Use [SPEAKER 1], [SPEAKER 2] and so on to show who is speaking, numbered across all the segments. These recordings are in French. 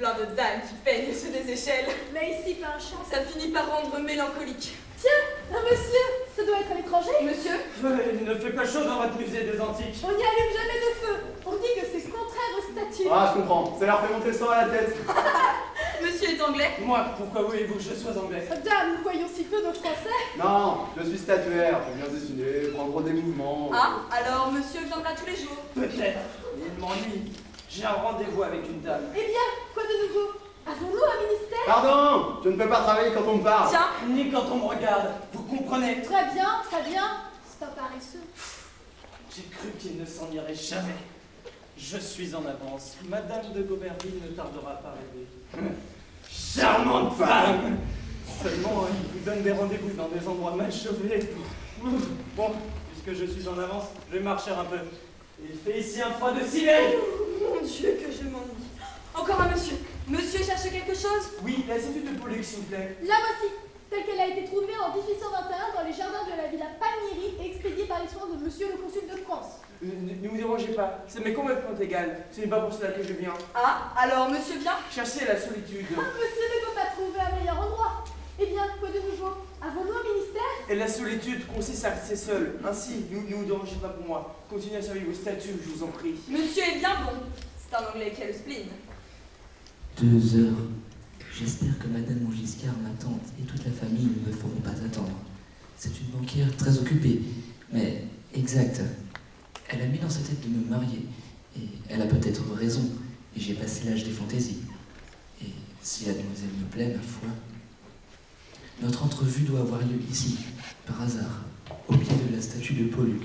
[SPEAKER 1] plein de dames qui peignent sur des échelles.
[SPEAKER 2] Mais ici, pas un champ.
[SPEAKER 1] Ça finit par rendre mélancolique.
[SPEAKER 2] Tiens, un monsieur, ça doit être un étranger.
[SPEAKER 1] Monsieur?
[SPEAKER 3] Il ne fait pas chaud dans votre musée des antiques.
[SPEAKER 2] On n'y allume jamais de feu. On dit que c'est contraire aux statues.
[SPEAKER 4] Ah, je comprends. Ça leur fait monter le sang à la tête.
[SPEAKER 1] Monsieur est anglais?
[SPEAKER 3] Moi, pourquoi voulez-vous que je sois anglais?
[SPEAKER 2] Dame, nous voyons si peu de français.
[SPEAKER 4] Non, je suis statuaire. Je viens dessiner, prendre des mouvements.
[SPEAKER 1] Ah, alors monsieur viendra tous les jours.
[SPEAKER 3] Peut-être. Il m'ennuie. J'ai un rendez-vous avec une dame.
[SPEAKER 2] Eh bien, quoi de nouveau? Avons-nous un ministère?
[SPEAKER 4] Pardon, je ne peux pas travailler quand on me parle.
[SPEAKER 1] Tiens,
[SPEAKER 3] Ni quand on me regarde. Vous comprenez?
[SPEAKER 2] Très bien, très bien. C'est un paresseux.
[SPEAKER 3] J'ai cru qu'il ne s'en irait jamais. Je suis en avance. Madame de Gauberville ne tardera pas à arriver. Charmante femme! Seulement, il vous donne des rendez-vous dans des endroits mal chauffés. Bon, puisque je suis en avance, je vais marcher un peu. Il fait ici un froid de ciel.
[SPEAKER 1] mon Dieu, que je m'ennuie. Encore un monsieur. Monsieur cherche quelque chose?
[SPEAKER 3] Oui, la statue de Pollux, s'il vous plaît.
[SPEAKER 2] La voici, telle qu'elle a été trouvée en 1821 dans les jardins de la villa Palmieri et expédiée par les soins de monsieur le consul de France.
[SPEAKER 5] Ne vous dérangez pas, ça m'est complètement égal. Ce n'est pas pour cela que je viens.
[SPEAKER 1] Ah, alors monsieur vient?
[SPEAKER 5] Chasser la solitude.
[SPEAKER 2] Ah, monsieur ne peut pas trouver un meilleur endroit. Eh bien, quoi de nouveau? Avons-nous un ministère?
[SPEAKER 5] Et la solitude consiste à rester seul. Ainsi, ne vous dérangez pas pour moi. Continuez à servir vos statues, je vous en prie.
[SPEAKER 1] Monsieur est bien bon. C'est un anglais qui a le spleen.
[SPEAKER 6] 2 heures. J'espère que Madame Montgiscard, ma tante et toute la famille ne me feront pas attendre. C'est une banquière très occupée, mais exacte. Elle a mis dans sa tête de me marier, et elle a peut-être raison, et j'ai passé l'âge des fantaisies. Et si la demoiselle me plaît, ma foi, notre entrevue doit avoir lieu ici, par hasard, au pied de la statue de Pollux.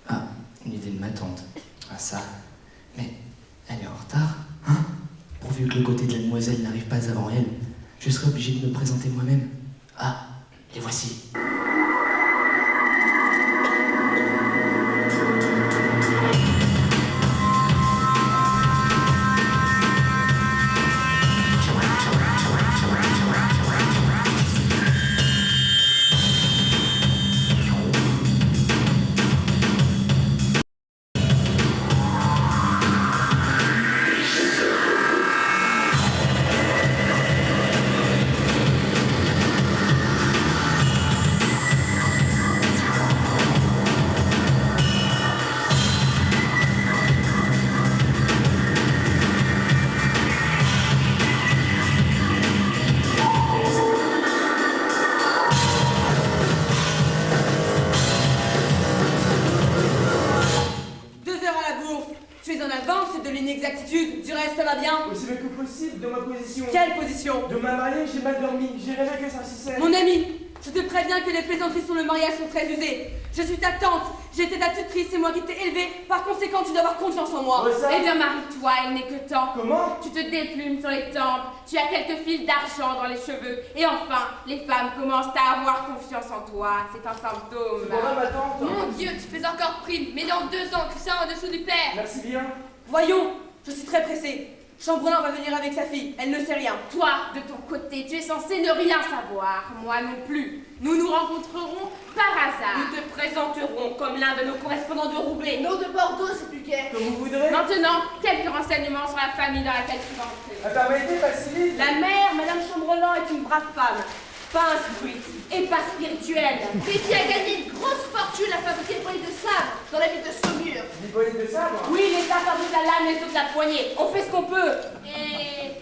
[SPEAKER 6] Ah, une idée de ma tante. Ah ça, mais elle est en retard, hein? Pourvu que le côté de la demoiselle n'arrive pas avant elle, je serai obligé de me présenter moi-même. Ah, les voici.
[SPEAKER 5] Aussi bien que possible, de ma position.
[SPEAKER 1] Quelle position?
[SPEAKER 5] De ma mariée, j'ai mal dormi. J'ai rêvé que ça s'y
[SPEAKER 1] Mon ami, je te préviens que les plaisanteries sur le mariage sont très usées. Je suis ta tante, j'ai été ta tutrice, c'est moi qui t'ai élevée. Par conséquent, tu dois avoir confiance en moi.
[SPEAKER 7] Eh bien, marie-toi, il n'est que temps.
[SPEAKER 5] Comment?
[SPEAKER 7] Tu te déplumes sur les tempes, tu as quelques fils d'argent dans les cheveux. Et enfin, les femmes commencent à avoir confiance en toi. C'est un symptôme.
[SPEAKER 5] C'est pour ma tante.
[SPEAKER 7] Mon Dieu, tu fais encore prime. Mais dans 2 ans, tu seras en dessous du père.
[SPEAKER 5] Merci bien.
[SPEAKER 1] Voyons, je suis très pressée. Chamberlain va venir avec sa fille, elle ne sait rien.
[SPEAKER 7] Toi, de ton côté, tu es censé ne rien savoir. Moi non plus. Nous nous rencontrerons par hasard.
[SPEAKER 1] Nous te présenterons comme l'un de nos correspondants de Roubaix.
[SPEAKER 2] Non, de Bordeaux, c'est plus gai.
[SPEAKER 5] Comme vous voudrez.
[SPEAKER 7] Maintenant, quelques renseignements sur la famille dans laquelle tu vas entrer.
[SPEAKER 5] Permettez, Vassili.
[SPEAKER 1] La mère, Madame Chamberlain, est une brave femme. Pas instruite et pas spirituelle.
[SPEAKER 2] Mais qui a gagné une grosse fortune à fabriquer des poignées de sabre dans la ville de Saumur.
[SPEAKER 5] Des poignées de sabre.
[SPEAKER 1] Oui, les uns fabriquent la lame, les autres la poignée. On fait ce qu'on peut.
[SPEAKER 7] Et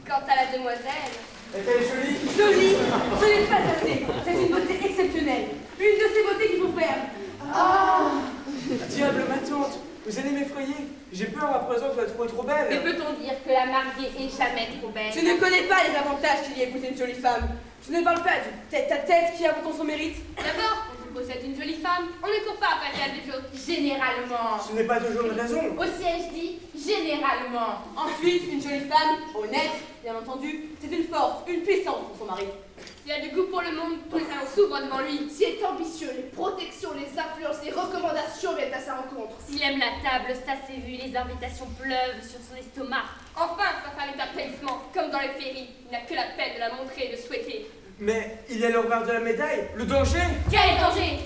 [SPEAKER 7] quant à la demoiselle,
[SPEAKER 5] Est-elle jolie?
[SPEAKER 1] Jolie, ce n'est pas assez. C'est une beauté exceptionnelle. Une de ces beautés qu'il faut faire.
[SPEAKER 5] Diable, ma tante, vous allez m'effrayer. J'ai peur à présent de la trouver trop belle.
[SPEAKER 7] mais peut-on dire que la mariée est jamais trop belle?
[SPEAKER 1] Tu ne connais pas les avantages qu'il y a à épouser une jolie femme. Je ne parle pas du tête-à-tête qui a pourtant son mérite.
[SPEAKER 7] D'abord, quand on possède une jolie femme, on ne court pas après elle des choses. Généralement.
[SPEAKER 5] Ce n'est pas toujours une raison.
[SPEAKER 7] Aussi ai-je dit, généralement.
[SPEAKER 1] Ensuite, une jolie femme, honnête, bien entendu, c'est une force, une puissance pour son mari.
[SPEAKER 7] S'il a du goût pour le monde, tous les salons s'ouvrent devant lui.
[SPEAKER 2] S'il est ambitieux, les protections, les influences, les recommandations viennent à sa rencontre.
[SPEAKER 7] S'il aime la table, ça s'est vu, les invitations pleuvent sur son estomac. Enfin, sa femme est un talisman, comme dans les féeries. Il n'a que la peine de la montrer et de souhaiter.
[SPEAKER 5] Mais il y a le revers de la médaille, le danger.
[SPEAKER 7] Quel danger!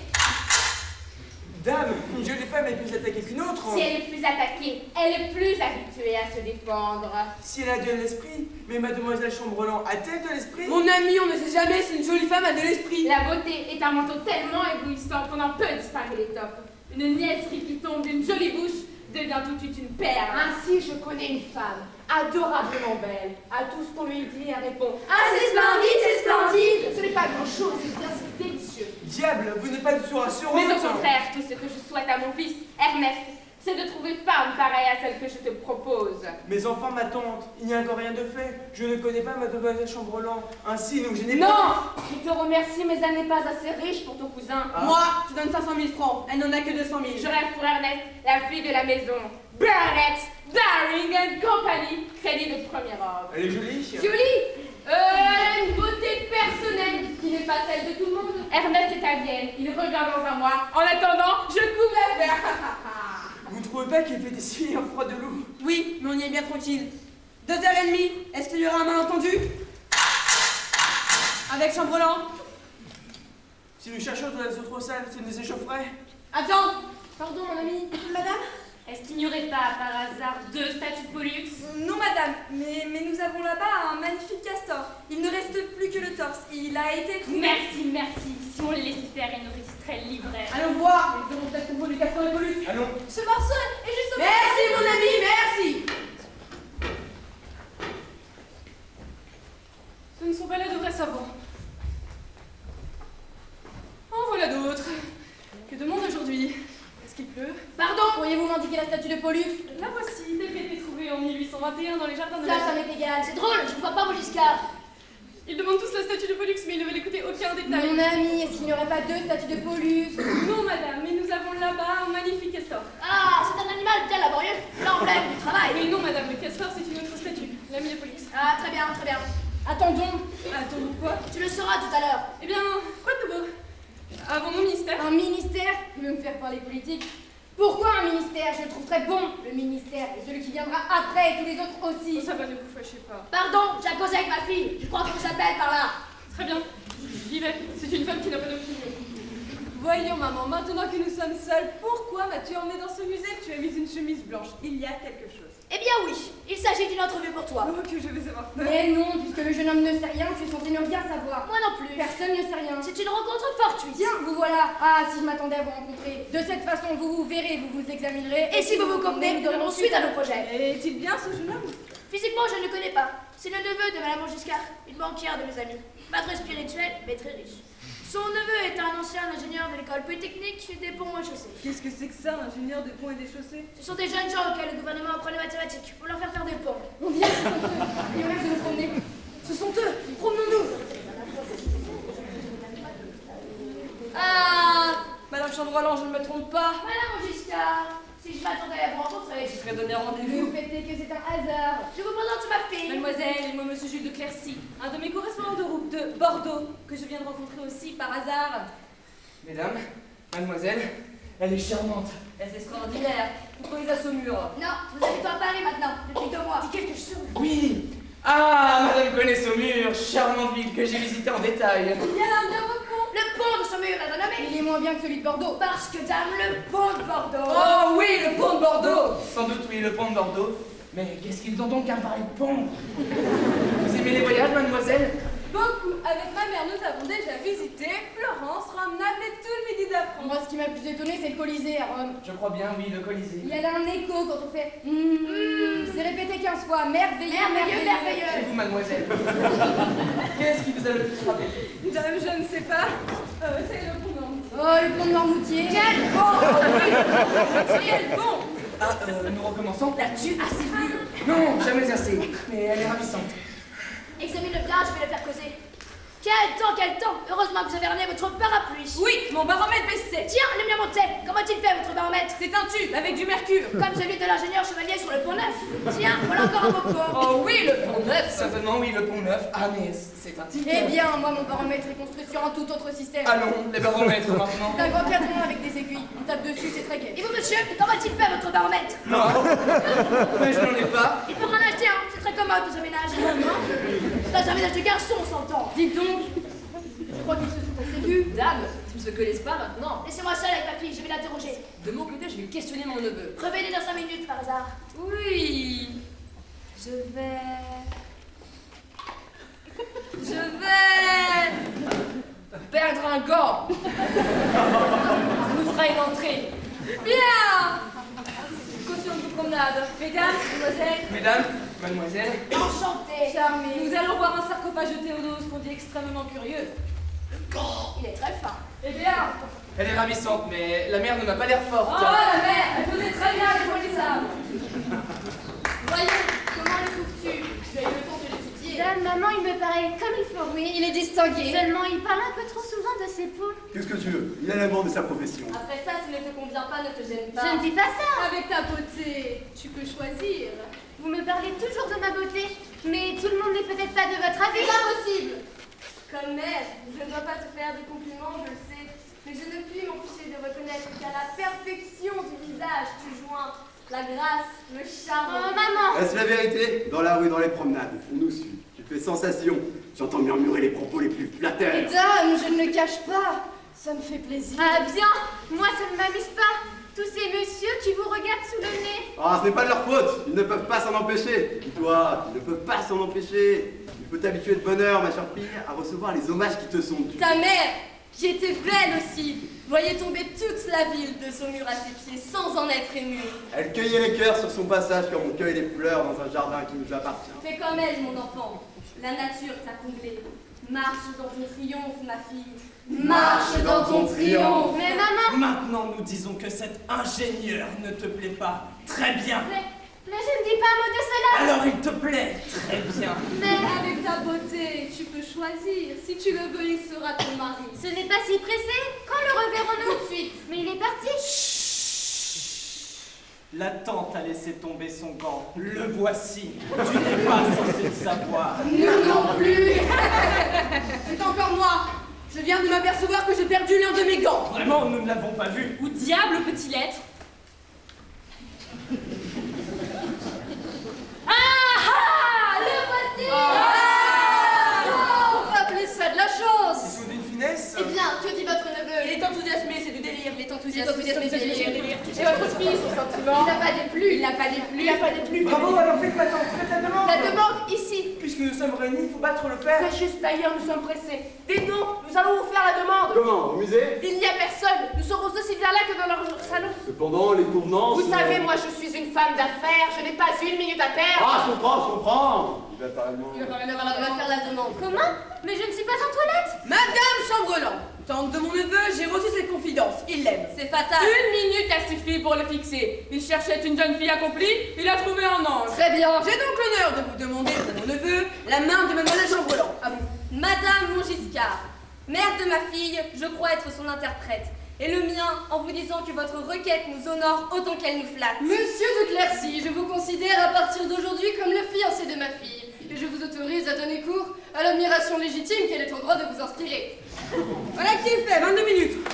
[SPEAKER 5] Dame, une jolie femme est plus attaquée qu'une autre.
[SPEAKER 7] Si elle est plus attaquée, elle est plus habituée à se défendre.
[SPEAKER 5] Si elle a de l'esprit, mais mademoiselle Chambrelan a-t-elle de l'esprit?
[SPEAKER 1] Mon ami, on ne sait jamais si une jolie femme a de l'esprit.
[SPEAKER 7] La beauté est un manteau tellement éblouissant qu'on en peut disparaître les tops. Une niaiserie qui tombe d'une jolie bouche devient tout de suite une perle.
[SPEAKER 8] Ainsi, je connais une femme, adorablement belle. À tout ce qu'on lui dit, elle répond « Ah, c'est splendide, c'est splendide !» Ce n'est pas grand-chose, c'est bien, c'est délicieux.
[SPEAKER 5] Diable, vous n'êtes pas du tout rassurant.
[SPEAKER 7] Mais au contraire, tout ce que je souhaite à mon fils, Ernest, c'est de trouver femme pareille à celle que je te propose.
[SPEAKER 5] Mais enfin, ma tante, il n'y a encore rien de fait. Je ne connais pas mademoiselle Chambrelan. Ainsi, nous, je n'ai
[SPEAKER 1] Non,
[SPEAKER 5] pas...
[SPEAKER 1] je te remercie, mais elle n'est pas assez riche pour ton cousin.
[SPEAKER 5] Ah.
[SPEAKER 1] Moi, je donne 500 000 francs. Elle n'en a que 200 000.
[SPEAKER 7] Je rêve pour Ernest, la fille de la maison. Burnett, Daring and Company, crédit de premier ordre.
[SPEAKER 5] Elle est jolie.
[SPEAKER 7] Julie, elle a une beauté personnelle qui n'est pas celle de tout le monde. Ernest est à Vienne, il revient dans un mois. En attendant, je couvre l'affaire.
[SPEAKER 5] Vous ne trouvez pas qu'il fait ici un froid de loup?
[SPEAKER 1] Oui, mais on y est bien tranquille. 2h30, est-ce qu'il y aura un malentendu avec Chambrelan?
[SPEAKER 5] Si nous cherchons dans les autres salles, ça nous échaufferait.
[SPEAKER 1] Attends.
[SPEAKER 2] Pardon, mon ami. Madame?
[SPEAKER 7] Est-ce qu'il n'y aurait pas par hasard 2 statues de Pollux?
[SPEAKER 9] Non, madame, mais nous avons là-bas un magnifique castor. Il ne reste plus que le torse. Il a été trouvé.
[SPEAKER 7] Merci, merci. Si on les laissait faire, ils nous resteraient livrés.
[SPEAKER 1] Allons voir. Ils auront peut-être trouvé du castor et Pollux.
[SPEAKER 5] Allons.
[SPEAKER 2] Ce morceau est juste au...
[SPEAKER 1] Merci, mon ami, merci.
[SPEAKER 9] Ce ne sont pas là de vrais savants. En voilà d'autres. Que de monde aujourd'hui. Est-ce qu'il pleut?
[SPEAKER 2] Pardon, pourriez-vous m'indiquer la statue de Pollux?
[SPEAKER 9] La voici, telle qu'elle a été trouvée en 1821 dans les jardins de
[SPEAKER 2] Ça
[SPEAKER 9] la...
[SPEAKER 2] m'est égal. C'est drôle, je ne vois pas Mogiscard.
[SPEAKER 9] Ils demandent tous la statue de Pollux, mais ils ne veulent écouter aucun détail.
[SPEAKER 2] Mon ami, est-ce qu'il n'y aurait pas 2 statues de Pollux?
[SPEAKER 9] Non, madame, mais nous avons là-bas un magnifique castor.
[SPEAKER 2] Ah, c'est un animal bien laborieux. L'emblème du travail.
[SPEAKER 9] Mais non, madame, le castor, c'est une autre statue, l'ami de Pollux.
[SPEAKER 2] Ah, très bien, très bien. Attendons.
[SPEAKER 9] Attendons quoi?
[SPEAKER 2] Tu le sauras tout à l'heure.
[SPEAKER 9] Eh bien, quoi de nouveau? Avons mon ministère?
[SPEAKER 2] Un ministère? Tu veux me faire parler politique? Pourquoi un ministère? Je le trouve très bon, le ministère, et celui qui viendra après, et tous les autres aussi.
[SPEAKER 9] Oh, ça va, ne vous fâchez pas.
[SPEAKER 2] Pardon, j'ai causé avec ma fille. Je crois qu'on s'appelle par là.
[SPEAKER 9] Très bien, j'y vais. C'est une femme qui n'a pas d'opinion. Voyons, maman, maintenant que nous sommes seuls, pourquoi m'as-tu emmené dans ce musée? Tu as mis une chemise blanche. Il y a quelque chose.
[SPEAKER 2] Eh bien oui, il s'agit d'une entrevue pour toi.
[SPEAKER 9] Oh, que je vais avoir peur.
[SPEAKER 2] Mais non, puisque le jeune homme ne sait rien, tu es censé ne rien savoir. Moi non plus. Personne ne sait rien.
[SPEAKER 8] C'est une rencontre fortuite.
[SPEAKER 2] Tiens, vous voilà. Ah, si je m'attendais à vous rencontrer. De cette façon, vous vous verrez, vous vous examinerez.
[SPEAKER 8] Et si vous vous convenez, nous donnerons suite à nos projets.
[SPEAKER 9] Est-il bien ce jeune homme?
[SPEAKER 8] Physiquement, je ne le connais pas. C'est le neveu de Madame Montgiscard, une banquière de mes amis. Pas très spirituelle, mais très riche. Son neveu est un ancien ingénieur de l'école polytechnique des ponts et chaussées.
[SPEAKER 9] Qu'est-ce que c'est que ça, ingénieur des ponts et des chaussées?
[SPEAKER 8] Ce sont des jeunes gens auxquels le gouvernement apprend les mathématiques pour leur faire faire des ponts.
[SPEAKER 2] On vient, ce sont eux. Il rêve de nous promener. Ce sont eux. Promenons-nous.
[SPEAKER 9] Ah, Madame Chambrelan, je ne me trompe pas.
[SPEAKER 8] Madame Montgiscard, si je m'attendais à vous rencontrer,
[SPEAKER 9] Je serais donné
[SPEAKER 2] Vous
[SPEAKER 9] rendez-vous.
[SPEAKER 2] fêtez que c'est un hasard.
[SPEAKER 8] je vous présente ma fille.
[SPEAKER 9] Mademoiselle, et moi, monsieur Jules de Clercy, un de mes correspondants de route de Bordeaux, que je viens de rencontrer aussi par hasard.
[SPEAKER 3] Mesdames, mademoiselle, elle est charmante.
[SPEAKER 9] Elle est extraordinaire. Pourquoi les a Saumur?
[SPEAKER 8] Non, vous habitez à Paris maintenant, depuis 2 mois. Dis quelque chose.
[SPEAKER 3] Oui. Ah, madame connaît Saumur, charmante ville que j'ai visitée en détail.
[SPEAKER 8] Il y a un nouveau pont. Le pont de Saumur est renommé.
[SPEAKER 2] Il est moins bien que celui de Bordeaux.
[SPEAKER 8] Parce que dame, le pont de Bordeaux.
[SPEAKER 9] Oh oui, le pont de Bordeaux.
[SPEAKER 3] Sans doute oui, le pont de Bordeaux. Mais qu'est-ce qu'ils ont donc un pareil pont? Vous aimez les voyages, mademoiselle?
[SPEAKER 9] Beaucoup. Avec ma mère, nous avons déjà visité Florence, Rome, Naples et tout le midi de la France.
[SPEAKER 2] Moi, ce qui m'a le plus étonné, c'est le Colisée à Rome.
[SPEAKER 3] Je crois bien, oui, le Colisée.
[SPEAKER 2] Il y a là un écho quand on fait C'est répété 15 fois. Merveilleux,
[SPEAKER 8] Merveilleux, merveilleux.
[SPEAKER 3] Et vous, mademoiselle? Qu'est-ce qui vous a le plus frappé?
[SPEAKER 9] Dame, je ne sais pas. C'est le pont Normandie.
[SPEAKER 2] Oh, le pont de Normoutier.
[SPEAKER 8] Quel pont.
[SPEAKER 9] Quel pont!
[SPEAKER 3] Ah, nous recommençons?
[SPEAKER 8] L'as-tu assez vu?
[SPEAKER 3] Non, jamais assez. Mais elle est ravissante.
[SPEAKER 8] Examine-le bien, je vais le faire causer. Quel temps, quel temps! Heureusement que vous avez ramené votre parapluie.
[SPEAKER 9] Oui, mon baromètre baissait.
[SPEAKER 8] Tiens, le mien montait. Comment a-t-il fait votre baromètre?
[SPEAKER 9] C'est un tube avec du mercure.
[SPEAKER 8] Comme celui de l'ingénieur chevalier sur le pont neuf. Tiens, voilà encore un beau pont.
[SPEAKER 9] Oh oui, le pont neuf.
[SPEAKER 3] Certainement, oui, le pont neuf. Ah, mais c'est un titre.
[SPEAKER 2] Eh bien, moi, mon baromètre est construit sur un tout autre système.
[SPEAKER 3] Allons, les baromètres maintenant.
[SPEAKER 2] C'est un grand cadran avec des aiguilles. On tape dessus, c'est très gai.
[SPEAKER 8] Et vous, monsieur, comment a-t-il fait votre baromètre?
[SPEAKER 3] Non, mais je n'en ai pas.
[SPEAKER 8] Il faudra en acheter un, c'est très commode dans un ménage. Dans un ménage de garçons, on s'entend.
[SPEAKER 2] Dites donc, je crois qu'ils se sont assez vus.
[SPEAKER 9] Dame, ne se connaissent pas maintenant.
[SPEAKER 8] Laissez-moi seule avec ma fille, je vais l'interroger.
[SPEAKER 9] De mon côté, je vais questionner mon neveu.
[SPEAKER 8] Revenez dans 5 minutes par hasard.
[SPEAKER 9] Oui. Je vais perdre un gant. Ça nous fera une entrée. Bien. Caution de promenade. Mesdames, mademoiselles.
[SPEAKER 5] Mesdames, mademoiselle.
[SPEAKER 8] Enchantée.
[SPEAKER 9] Charmée. Nous allons voir un sarcophage de Théodose qu'on dit extrêmement curieux.
[SPEAKER 8] Il est très fin.
[SPEAKER 9] Eh bien.
[SPEAKER 5] Elle est ravissante, mais la mère ne m'a pas l'air forte.
[SPEAKER 9] Oh, la mère, elle faisait très bien les poilissards.
[SPEAKER 2] Voyons, comment le trouves-tu? Tu as eu le temps de l'étudier.
[SPEAKER 8] Dame, maman, il me paraît comme il faut.
[SPEAKER 2] Oui, il est distingué.
[SPEAKER 8] Seulement, il parle un peu trop souvent de ses poules.
[SPEAKER 4] Qu'est-ce que tu veux? Il a l'amour de sa profession.
[SPEAKER 2] Après ça, s'il ne te convient pas, ne te gêne pas.
[SPEAKER 8] Je ne dis pas ça.
[SPEAKER 2] Avec ta beauté, tu peux choisir.
[SPEAKER 8] Vous me parlez toujours de ma beauté, mais tout le monde n'est peut-être pas de votre avis.
[SPEAKER 2] C'est impossible. Comme mère, je ne dois pas te faire de compliments, je le sais. Mais je ne puis m'empêcher de reconnaître qu'à la perfection du visage, tu joins la grâce, le charme.
[SPEAKER 8] Oh, maman.
[SPEAKER 4] Est-ce la vérité? Dans la rue, dans les promenades, on nous suit. Tu fais sensation. J'entends murmurer les propos les plus flatteurs.
[SPEAKER 2] Mesdames, je ne le cache pas. Ça me fait plaisir.
[SPEAKER 8] Ah bien, moi ça ne m'amuse pas. Tous ces messieurs qui vous regardent sous le nez.
[SPEAKER 4] Ah, ce n'est pas de leur faute. Ils ne peuvent pas s'en empêcher. Dis-toi, ils ne peuvent pas s'en empêcher. Il faut t'habituer de bonne heure, ma chère fille, à recevoir les hommages qui te sont dus.
[SPEAKER 2] Ta mère, qui était belle aussi, voyait tomber toute la ville de Saumur à ses pieds sans en être émue.
[SPEAKER 4] Elle cueillait les cœurs sur son passage comme on cueille les fleurs dans un jardin qui nous appartient.
[SPEAKER 2] Fais comme elle, mon enfant. La nature t'a comblé. Marche dans ton triomphe, ma fille. Marche dans ton triomphe.
[SPEAKER 8] Mais maman.
[SPEAKER 3] Maintenant, nous disons que cet ingénieur ne te plaît pas. Très bien.
[SPEAKER 8] Mais je ne dis pas un mot de cela.
[SPEAKER 3] Alors il te plaît. Très bien.
[SPEAKER 8] Mais
[SPEAKER 2] Avec ta beauté, tu peux choisir. Si tu le veux, il sera ton mari.
[SPEAKER 8] ce n'est pas si pressé. Quand le reverrons-nous?
[SPEAKER 2] Tout de suite.
[SPEAKER 8] Mais il est parti.
[SPEAKER 3] La tante a laissé tomber son gant. Le voici. Tu n'es pas censé le savoir.
[SPEAKER 2] Nous non plus. C'est encore moi. Je viens de m'apercevoir que j'ai perdu l'un de mes gants.
[SPEAKER 3] Vraiment, nous ne l'avons pas vu.
[SPEAKER 9] Où diable peut-il être? Ah, le voici.
[SPEAKER 2] On peut appeler ça de la chance.
[SPEAKER 5] Ils sont d'une finesse.
[SPEAKER 2] Eh bien, que dit votre neveu? Il est enthousiasmé, c'est du délire. Il est enthousiasmé, c'est du délire. Et votre fille, son sentiment? Il n'a pas déplu. Il n'a pas déplu. Il n'a pas déplu.
[SPEAKER 5] Bravo, alors faites ma tante, faites la demande.
[SPEAKER 2] La demande ici.
[SPEAKER 5] Puisque nous sommes réunis, il faut battre le fer.
[SPEAKER 2] C'est juste d'ailleurs, nous sommes pressés. Dites-nous, nous allons vous faire la demande.
[SPEAKER 4] Comment? Au musée?
[SPEAKER 2] Il n'y a personne. Nous serons aussi bien là que dans leur salon.
[SPEAKER 4] Cependant, les convenances...
[SPEAKER 2] Vous savez, moi, je suis une femme d'affaires. Je n'ai pas une minute à perdre.
[SPEAKER 4] Ah, je comprends. Il va apparemment...
[SPEAKER 2] On va faire la demande.
[SPEAKER 8] Comment? Mais je ne suis pas en toilette.
[SPEAKER 1] Madame Chambrelan, tante de mon neveu, j'ai reçu cette confidence. Il l'aime.
[SPEAKER 2] C'est fatal.
[SPEAKER 9] Une minute a suffi pour le fixer. Il cherchait une jeune fille accomplie, il a trouvé un ange.
[SPEAKER 2] Très bien.
[SPEAKER 1] J'ai donc l'honneur de vous demander, de mon neveu, la main de mademoiselle Chambrelan. À vous.
[SPEAKER 2] Madame Montgiscard, mère de ma fille, je crois être son interprète. Et le mien, en vous disant que votre requête nous honore autant qu'elle nous flatte.
[SPEAKER 10] Monsieur de Clercy, je vous considère à partir d'aujourd'hui comme le fiancé de ma fille. Et je vous autorise à donner cours à l'admiration légitime qu'elle est en droit de vous inspirer.
[SPEAKER 1] Voilà qui est fait, 22 minutes.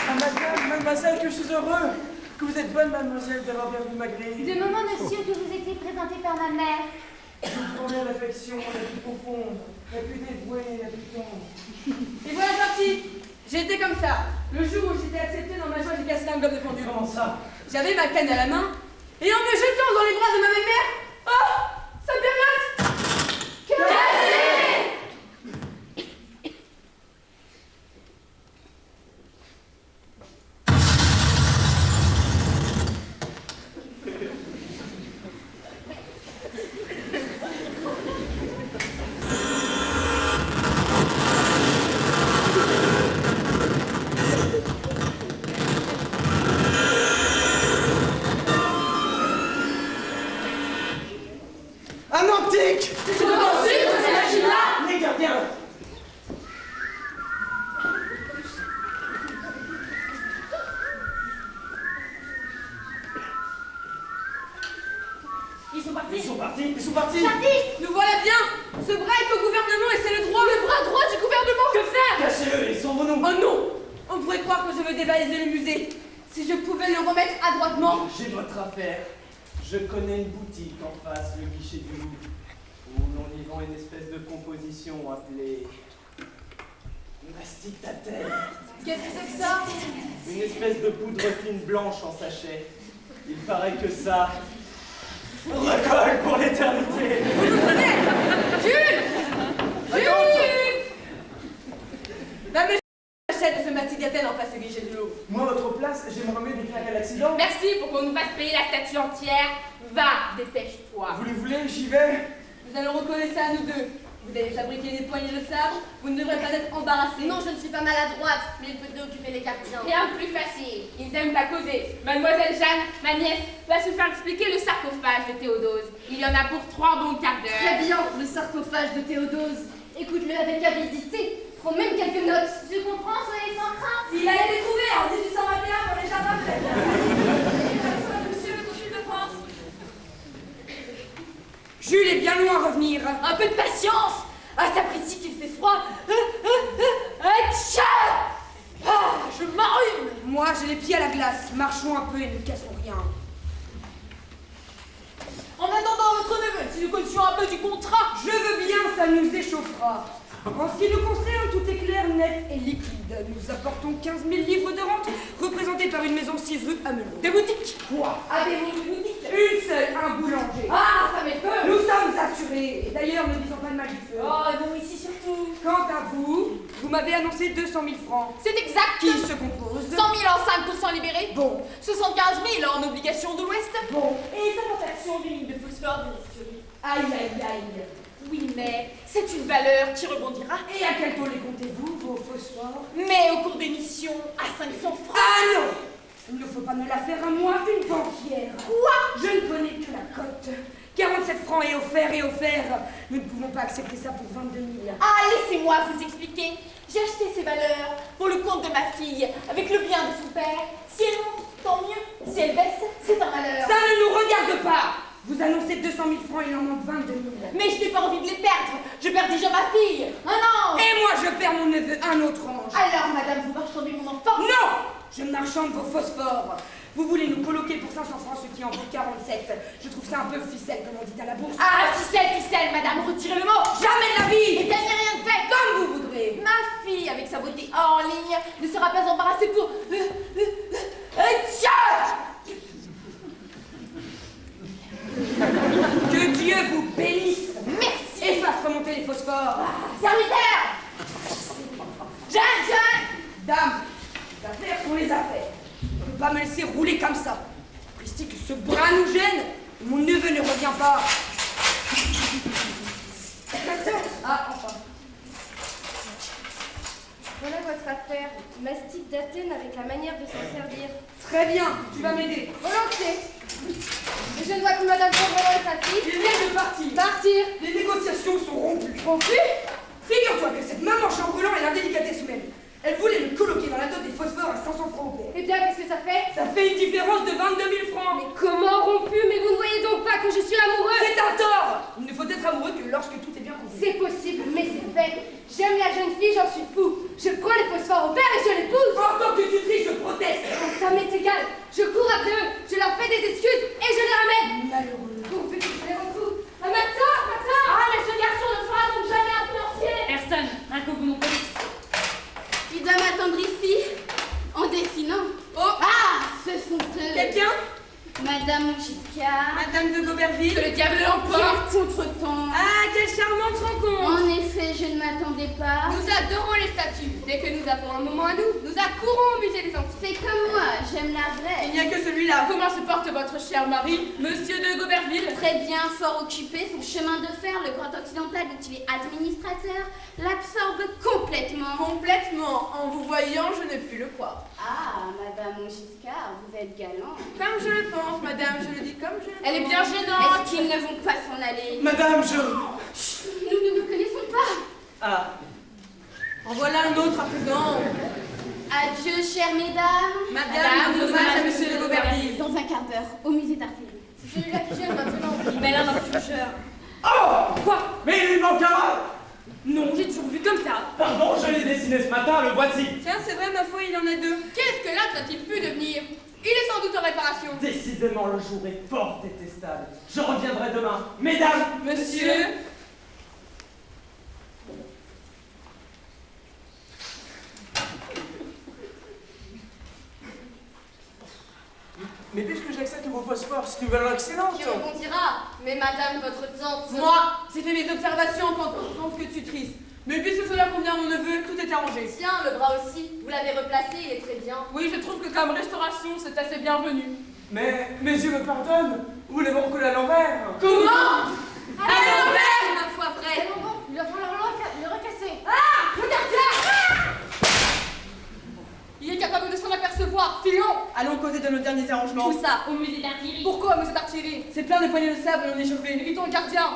[SPEAKER 5] Ah, madame, mademoiselle, que je suis heureux. Que vous êtes bonne, mademoiselle, d'avoir bien vu ma grille.
[SPEAKER 8] De moment, monsieur, que vous étiez présenté par ma mère.
[SPEAKER 5] Je vous promets l'affection la plus profonde, la plus dévouée, la plus tendre.
[SPEAKER 1] Et voilà parti. J'ai été comme ça. Le jour où j'étais acceptée dans ma joie, j'ai cassé un globe de pendule.
[SPEAKER 3] Comment ça?
[SPEAKER 1] J'avais ma canne à la main, et en me jetant dans les bras de ma belle-mère, oh, ça me permet.
[SPEAKER 3] Un antique!
[SPEAKER 1] C'est dans cette machine-là.
[SPEAKER 3] Les gardiens!
[SPEAKER 1] Ils sont partis.
[SPEAKER 3] Ils sont partis! Ils sont partis!
[SPEAKER 1] Nous voilà bien. Ce bras est au gouvernement et c'est le droit. Le bras droit du gouvernement. Que faire?
[SPEAKER 3] Cachez-le et sauvons-nous!
[SPEAKER 1] Oh non. On pourrait croire que je veux dévaliser le musée. Si je pouvais le remettre adroitement.
[SPEAKER 3] J'ai votre affaire. Je connais une boutique en face, le guichet du Louvre, où l'on y vend une espèce de composition appelée mastic d'Athènes.
[SPEAKER 9] Qu'est-ce que c'est que ça?
[SPEAKER 3] Une espèce de poudre fine blanche en sachet. Il paraît que ça recolle pour l'éternité.
[SPEAKER 1] Jules! Jules! Va me achète de ce mastic d'Athènes en face de guichet de l'eau.
[SPEAKER 5] Moi, à votre place, j'aimerais mieux déclarer l'accident.
[SPEAKER 7] Merci pour qu'on nous fasse payer la statue entière. Va, dépêche-toi.
[SPEAKER 5] Vous le voulez, j'y vais.
[SPEAKER 1] Nous allons recoller ça à nous deux. Vous allez fabriquer des poignées de sabre, vous ne devrez pas être embarrassés.
[SPEAKER 2] Non, je ne suis pas maladroite, mais il faut occuper les gardiens.
[SPEAKER 7] Rien de plus facile. Ils aiment pas causer. Mademoiselle Jeanne, ma nièce, va se faire expliquer le sarcophage de Théodose. Il y en a pour 3 bons quarts d'heure.
[SPEAKER 2] Très bien, le sarcophage de Théodose. Écoute-le avec avidité. Prends même quelques notes. Je comprends, soyez sans crainte.
[SPEAKER 1] Il a été trouvé en 1821 pour les jardins de
[SPEAKER 2] Monsieur le consul de France.
[SPEAKER 1] Jules est bien loin à revenir.
[SPEAKER 8] Un peu de patience. Ah, sapristi qu'il fait froid. Tcha. Ah, je m'enrhume.
[SPEAKER 1] Moi, j'ai les pieds à la glace. Marchons un peu et ne cassons rien.
[SPEAKER 8] En attendant votre neveu, si nous cautions un peu du contrat.
[SPEAKER 1] Je veux bien, ça nous échauffera. En ce qui nous concerne, tout est clair, net et liquide. Nous apportons 15 000 livres de rente, représentés par une maison 6 rue Amelot.
[SPEAKER 8] Des boutiques.
[SPEAKER 1] Quoi?
[SPEAKER 8] Ah, des boutiques.
[SPEAKER 1] Une seule, un boulanger.
[SPEAKER 8] Ah, ça m'est peur.
[SPEAKER 1] Nous sommes assurés. Et d'ailleurs, ne disons pas de mal du feu.
[SPEAKER 8] Oh, non, ici surtout.
[SPEAKER 1] Quant à vous, vous m'avez annoncé 200 000 francs.
[SPEAKER 8] C'est exact.
[SPEAKER 1] Qui se compose
[SPEAKER 8] 100 000 en 5% libérés.
[SPEAKER 1] Bon.
[SPEAKER 8] 75 000 en obligation de l'Ouest.
[SPEAKER 1] Bon.
[SPEAKER 8] Et 50 actions d'une ligne de phosphore de l'Historie.
[SPEAKER 1] Aïe, aïe, aïe.
[SPEAKER 8] Oui, mais c'est une valeur qui rebondira.
[SPEAKER 1] Et à quel taux les comptez-vous, vos phosphores?
[SPEAKER 8] Mais au cours d'émission, à 500 francs.
[SPEAKER 1] Ah non! Il ne faut pas me la faire à moi, une banquière.
[SPEAKER 8] Quoi?
[SPEAKER 1] Je ne connais que la cote. 47 francs et offert. Nous ne pouvons pas accepter ça pour 22 000.
[SPEAKER 8] Ah, laissez-moi vous expliquer. J'ai acheté ces valeurs pour le compte de ma fille, avec le bien de son père. Si elle monte, tant mieux. Si elle baisse, c'est un malheur.
[SPEAKER 1] Ça ne nous regarde pas! Vous annoncez 200 000 francs, il en manque 22 000.
[SPEAKER 8] Mais je n'ai pas envie de les perdre. Je perds déjà ma fille. Un an.
[SPEAKER 1] Et moi, je perds mon neveu, un autre ange.
[SPEAKER 8] Alors, madame, vous marchandez mon enfant?
[SPEAKER 1] Non! Je marchande vos phosphores. Vous voulez nous coloquer pour 500 francs, ce qui en vaut 47. Je trouve ça un peu ficelle, comme on dit à la bourse.
[SPEAKER 8] Ah, ficelle, madame, retirez le mot.
[SPEAKER 1] Jamais de la vie!
[SPEAKER 8] Et qu'elle n'ait rien de fait.
[SPEAKER 1] Comme vous voudrez.
[SPEAKER 8] Ma fille, avec sa beauté hors ligne, ne sera pas embarrassée pour...
[SPEAKER 1] Que Dieu vous bénisse.
[SPEAKER 8] Merci.
[SPEAKER 1] Et fasse remonter les phosphores.
[SPEAKER 8] Serviteur. Jeanne.
[SPEAKER 1] Dame, les affaires sont les affaires. On ne peut pas me laisser rouler comme ça. Christy, que ce bras nous gêne. Mon neveu ne revient pas. Ah, enfin.
[SPEAKER 2] Voilà votre affaire. Mastic d'Athènes avec la manière de s'en servir.
[SPEAKER 1] Très bien, tu vas m'aider.
[SPEAKER 2] Volontiers. Et je ne vois que Madame Chambellan et sa fille.
[SPEAKER 1] Il vient de partir.
[SPEAKER 2] Partir.
[SPEAKER 1] Les négociations sont rompues.
[SPEAKER 2] Rompues?
[SPEAKER 1] Figure-toi que cette maman Chambellan est l'indélicatesse même. Elle voulait me coloquer dans la dot des phosphores à 500 francs au père.
[SPEAKER 2] Eh bien, qu'est-ce que ça fait?
[SPEAKER 1] Ça fait une différence de 22 000 francs.
[SPEAKER 2] Mais comment rompu? Mais vous ne voyez donc pas que je suis amoureux?
[SPEAKER 1] C'est un tort. Il ne faut être amoureux que lorsque tout est bien convenu.
[SPEAKER 2] C'est possible, mais c'est fait. J'aime la jeune fille, j'en suis fou. Je prends les phosphores au père et je l'épouse.
[SPEAKER 1] Encore que tu tries, je proteste.
[SPEAKER 2] Ça m'est égal. Je cours après eux, je leur fais des excuses et je les ramène.
[SPEAKER 1] Malheureux.
[SPEAKER 2] Pourvu que je les retrouve. Ah, maintenant. Ah, mais ce garçon ne fera donc jamais un financier.
[SPEAKER 7] Personne, un coucou mon police.
[SPEAKER 2] Il doit m'attendre ici, en dessinant.
[SPEAKER 1] Oh.
[SPEAKER 2] Ah, ce sont eux.
[SPEAKER 1] Quelqu'un?
[SPEAKER 2] Madame Giscard.
[SPEAKER 1] Madame de Gauberville.
[SPEAKER 7] Que le diable l'emporte.
[SPEAKER 2] Quel contretemps.
[SPEAKER 1] Ah, quelle charmante rencontre.
[SPEAKER 2] En effet, je ne m'attendais pas.
[SPEAKER 10] Nous adorons les statues. Dès que nous avons un moment à nous, nous accourons au musée des Antiques.
[SPEAKER 2] Fais comme moi, j'aime la vraie.
[SPEAKER 1] Il n'y a que celui-là.
[SPEAKER 7] Comment se porte votre cher mari, monsieur de Gauberville?
[SPEAKER 2] Très bien, fort occupé, son chemin de fer, le Grand Occidental dont il est administrateur, l'absorbe complètement.
[SPEAKER 9] Complètement. En vous voyant, je ne puis le croire.
[SPEAKER 2] Ah, Madame Giscard, vous êtes galant.
[SPEAKER 9] Comme je le pense, madame, je le dis comme je le pense.
[SPEAKER 7] Elle est bien gênante.
[SPEAKER 2] Est-ce qu'ils ne vont pas s'en aller?
[SPEAKER 5] Madame,
[SPEAKER 2] Nous ne nous connaissons pas.
[SPEAKER 3] Ah,
[SPEAKER 1] En voilà un autre à présent.
[SPEAKER 2] Adieu, chères mesdames.
[SPEAKER 1] Madame, hommage à monsieur de Gauberville.
[SPEAKER 2] Dans un quart d'heure, au musée d'artillerie.
[SPEAKER 10] C'est celui-là qui gêne maintenant.
[SPEAKER 7] Il met la main sur le toucheur.
[SPEAKER 3] oh!
[SPEAKER 1] Quoi?
[SPEAKER 3] Mais il lui manque un bras.
[SPEAKER 1] Non, j'ai toujours vu comme ça.
[SPEAKER 3] Pardon, je l'ai dessiné ce matin, le voici.
[SPEAKER 1] Tiens, c'est vrai, ma foi, il en a deux.
[SPEAKER 10] Qu'est-ce que l'autre a-t-il pu devenir? Il est sans doute en réparation.
[SPEAKER 3] Décidément, le jour est fort détestable. Je reviendrai demain. Mesdames,
[SPEAKER 1] Monsieur.
[SPEAKER 5] Mais puisque j'accepte vos phosphores, c'est une valeur excellente.
[SPEAKER 2] Qui rebondira. Mais madame, votre tante...
[SPEAKER 9] Moi, j'ai fait mes observations en tant que tutrice. Mais puisque cela convient à mon neveu, tout est arrangé.
[SPEAKER 2] Tiens, le bras aussi. Vous l'avez replacé, il est très bien.
[SPEAKER 9] Oui, je trouve que comme restauration, c'est assez bienvenu.
[SPEAKER 5] Mais mes yeux me pardonnent. Vous l'avez recollé à l'envers.
[SPEAKER 9] Comment?
[SPEAKER 2] À l'envers, ma foi, vrai.
[SPEAKER 8] Il va falloir le recasser.
[SPEAKER 2] Ah, regardez là.
[SPEAKER 9] Il est capable de s'en apercevoir. Filons.
[SPEAKER 5] Allons causer de nos derniers arrangements.
[SPEAKER 7] Où ça? Au musée d'artillerie.
[SPEAKER 9] Pourquoi, monsieur d'artillerie? C'est plein de poignées de sable non échauffées. Évitons le gardien.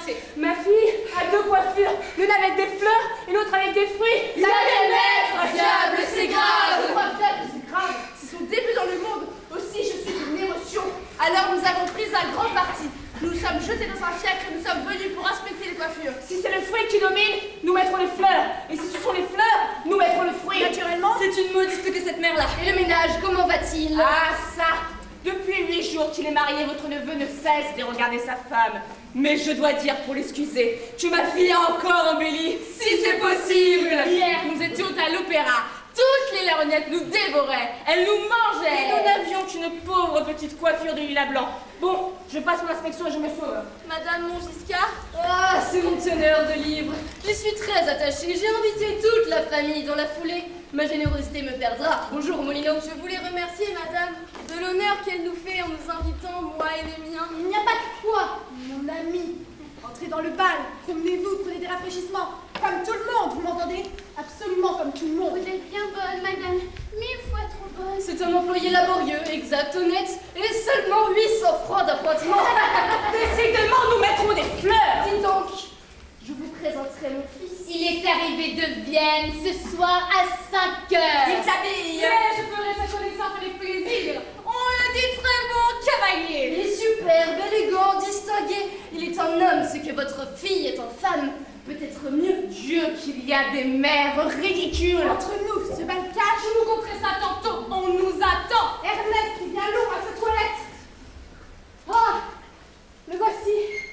[SPEAKER 9] assez. Ma fille a 2 coiffures, l'une avec des fleurs et l'autre avec des fruits.
[SPEAKER 8] Laquelle mettre? Diable, c'est grave.
[SPEAKER 9] Je crois bien que c'est grave. C'est son début dans le monde. Aussi, je suis une émotion. Alors nous avons pris un grand parti. Nous nous sommes jetés dans un fiacre et nous sommes venus pour inspecter les coiffures. Si c'est le fruit qui domine, nous mettrons les fleurs. Et si ce sont les fleurs, nous mettrons le fruit. Naturellement, c'est une modiste que cette mère-là.
[SPEAKER 7] Et le ménage, comment va-t-il?
[SPEAKER 9] Ah, ça! Depuis 8 jours qu'il est marié, votre neveu ne cesse de regarder sa femme. Mais je dois dire, pour l'excuser, que ma fille a encore embelli, si c'est possible. Hier, nous étions à l'opéra. Toutes les lorgnettes nous dévoraient, elles nous mangeaient. Et nous n'avions qu'une pauvre petite coiffure de lilas blanc. Bon, je passe mon inspection et je me sauve.
[SPEAKER 2] Madame Montgiscard?
[SPEAKER 7] Ah, c'est mon teneur de livres. J'y suis très attachée. J'ai invité toute la famille dans la foulée. Ma générosité me perdra. Bonjour, Molino.
[SPEAKER 2] Je voulais remercier madame de l'honneur qu'elle nous fait en nous invitant, moi et les miens.
[SPEAKER 8] Il n'y a pas de quoi, mon ami. Entrez dans le bal, promenez-vous, prenez des rafraîchissements. Comme tout le monde, vous m'entendez? Absolument comme tout le monde.
[SPEAKER 2] Vous êtes bien bonne, madame. 1000 fois trop bonne.
[SPEAKER 7] C'est un employé laborieux, exact, honnête, et seulement 800 francs d'appointement.
[SPEAKER 9] Décidément, nous mettrons des fleurs.
[SPEAKER 7] Dis donc, je vous présenterai mon fils.
[SPEAKER 2] Il est arrivé de Vienne ce soir à 5 heures.
[SPEAKER 9] Il s'habille.
[SPEAKER 7] Mais je ferai sa connaissance avec plaisir. On le dit très bon cavalier. Il est superbe, élégant, distingué. Il est un homme, ce que votre fille est en femme. Peut-être mieux.
[SPEAKER 9] Dieu qu'il y a des mères ridicules.
[SPEAKER 8] Entre nous, ce bal cache.
[SPEAKER 7] Je vous conterai ça tantôt. On nous attend.
[SPEAKER 8] Ernest est bien long à sa toilette. Ah, le voici.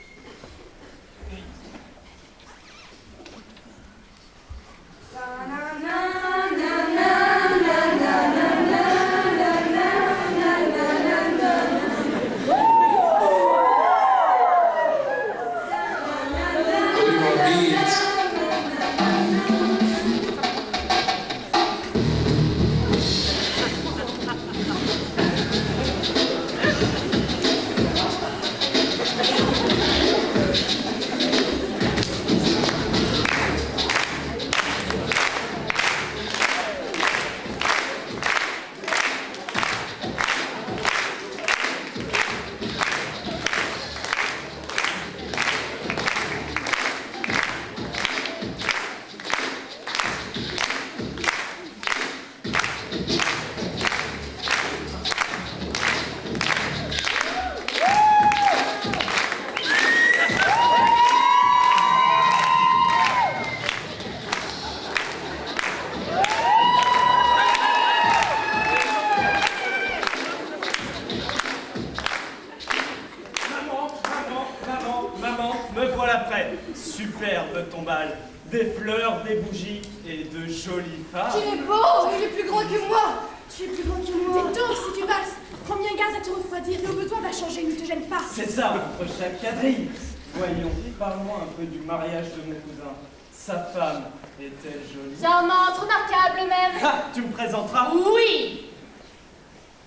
[SPEAKER 3] Superbe ton bal, des fleurs, des bougies et de jolies femmes.
[SPEAKER 8] Il est beau, il est plus grand que moi. Tu es plus grand que moi. Tais donc si tu valses. Prends bien garde à te refroidir et au besoin va changer, ne te gêne pas.
[SPEAKER 3] C'est ça, entre chaque quadrille. Voyons, parle-moi un peu du mariage de mon cousin. Sa femme est-elle jolie?
[SPEAKER 7] Charmante, remarquable même.
[SPEAKER 3] Ah, tu me présenteras?
[SPEAKER 7] Oui.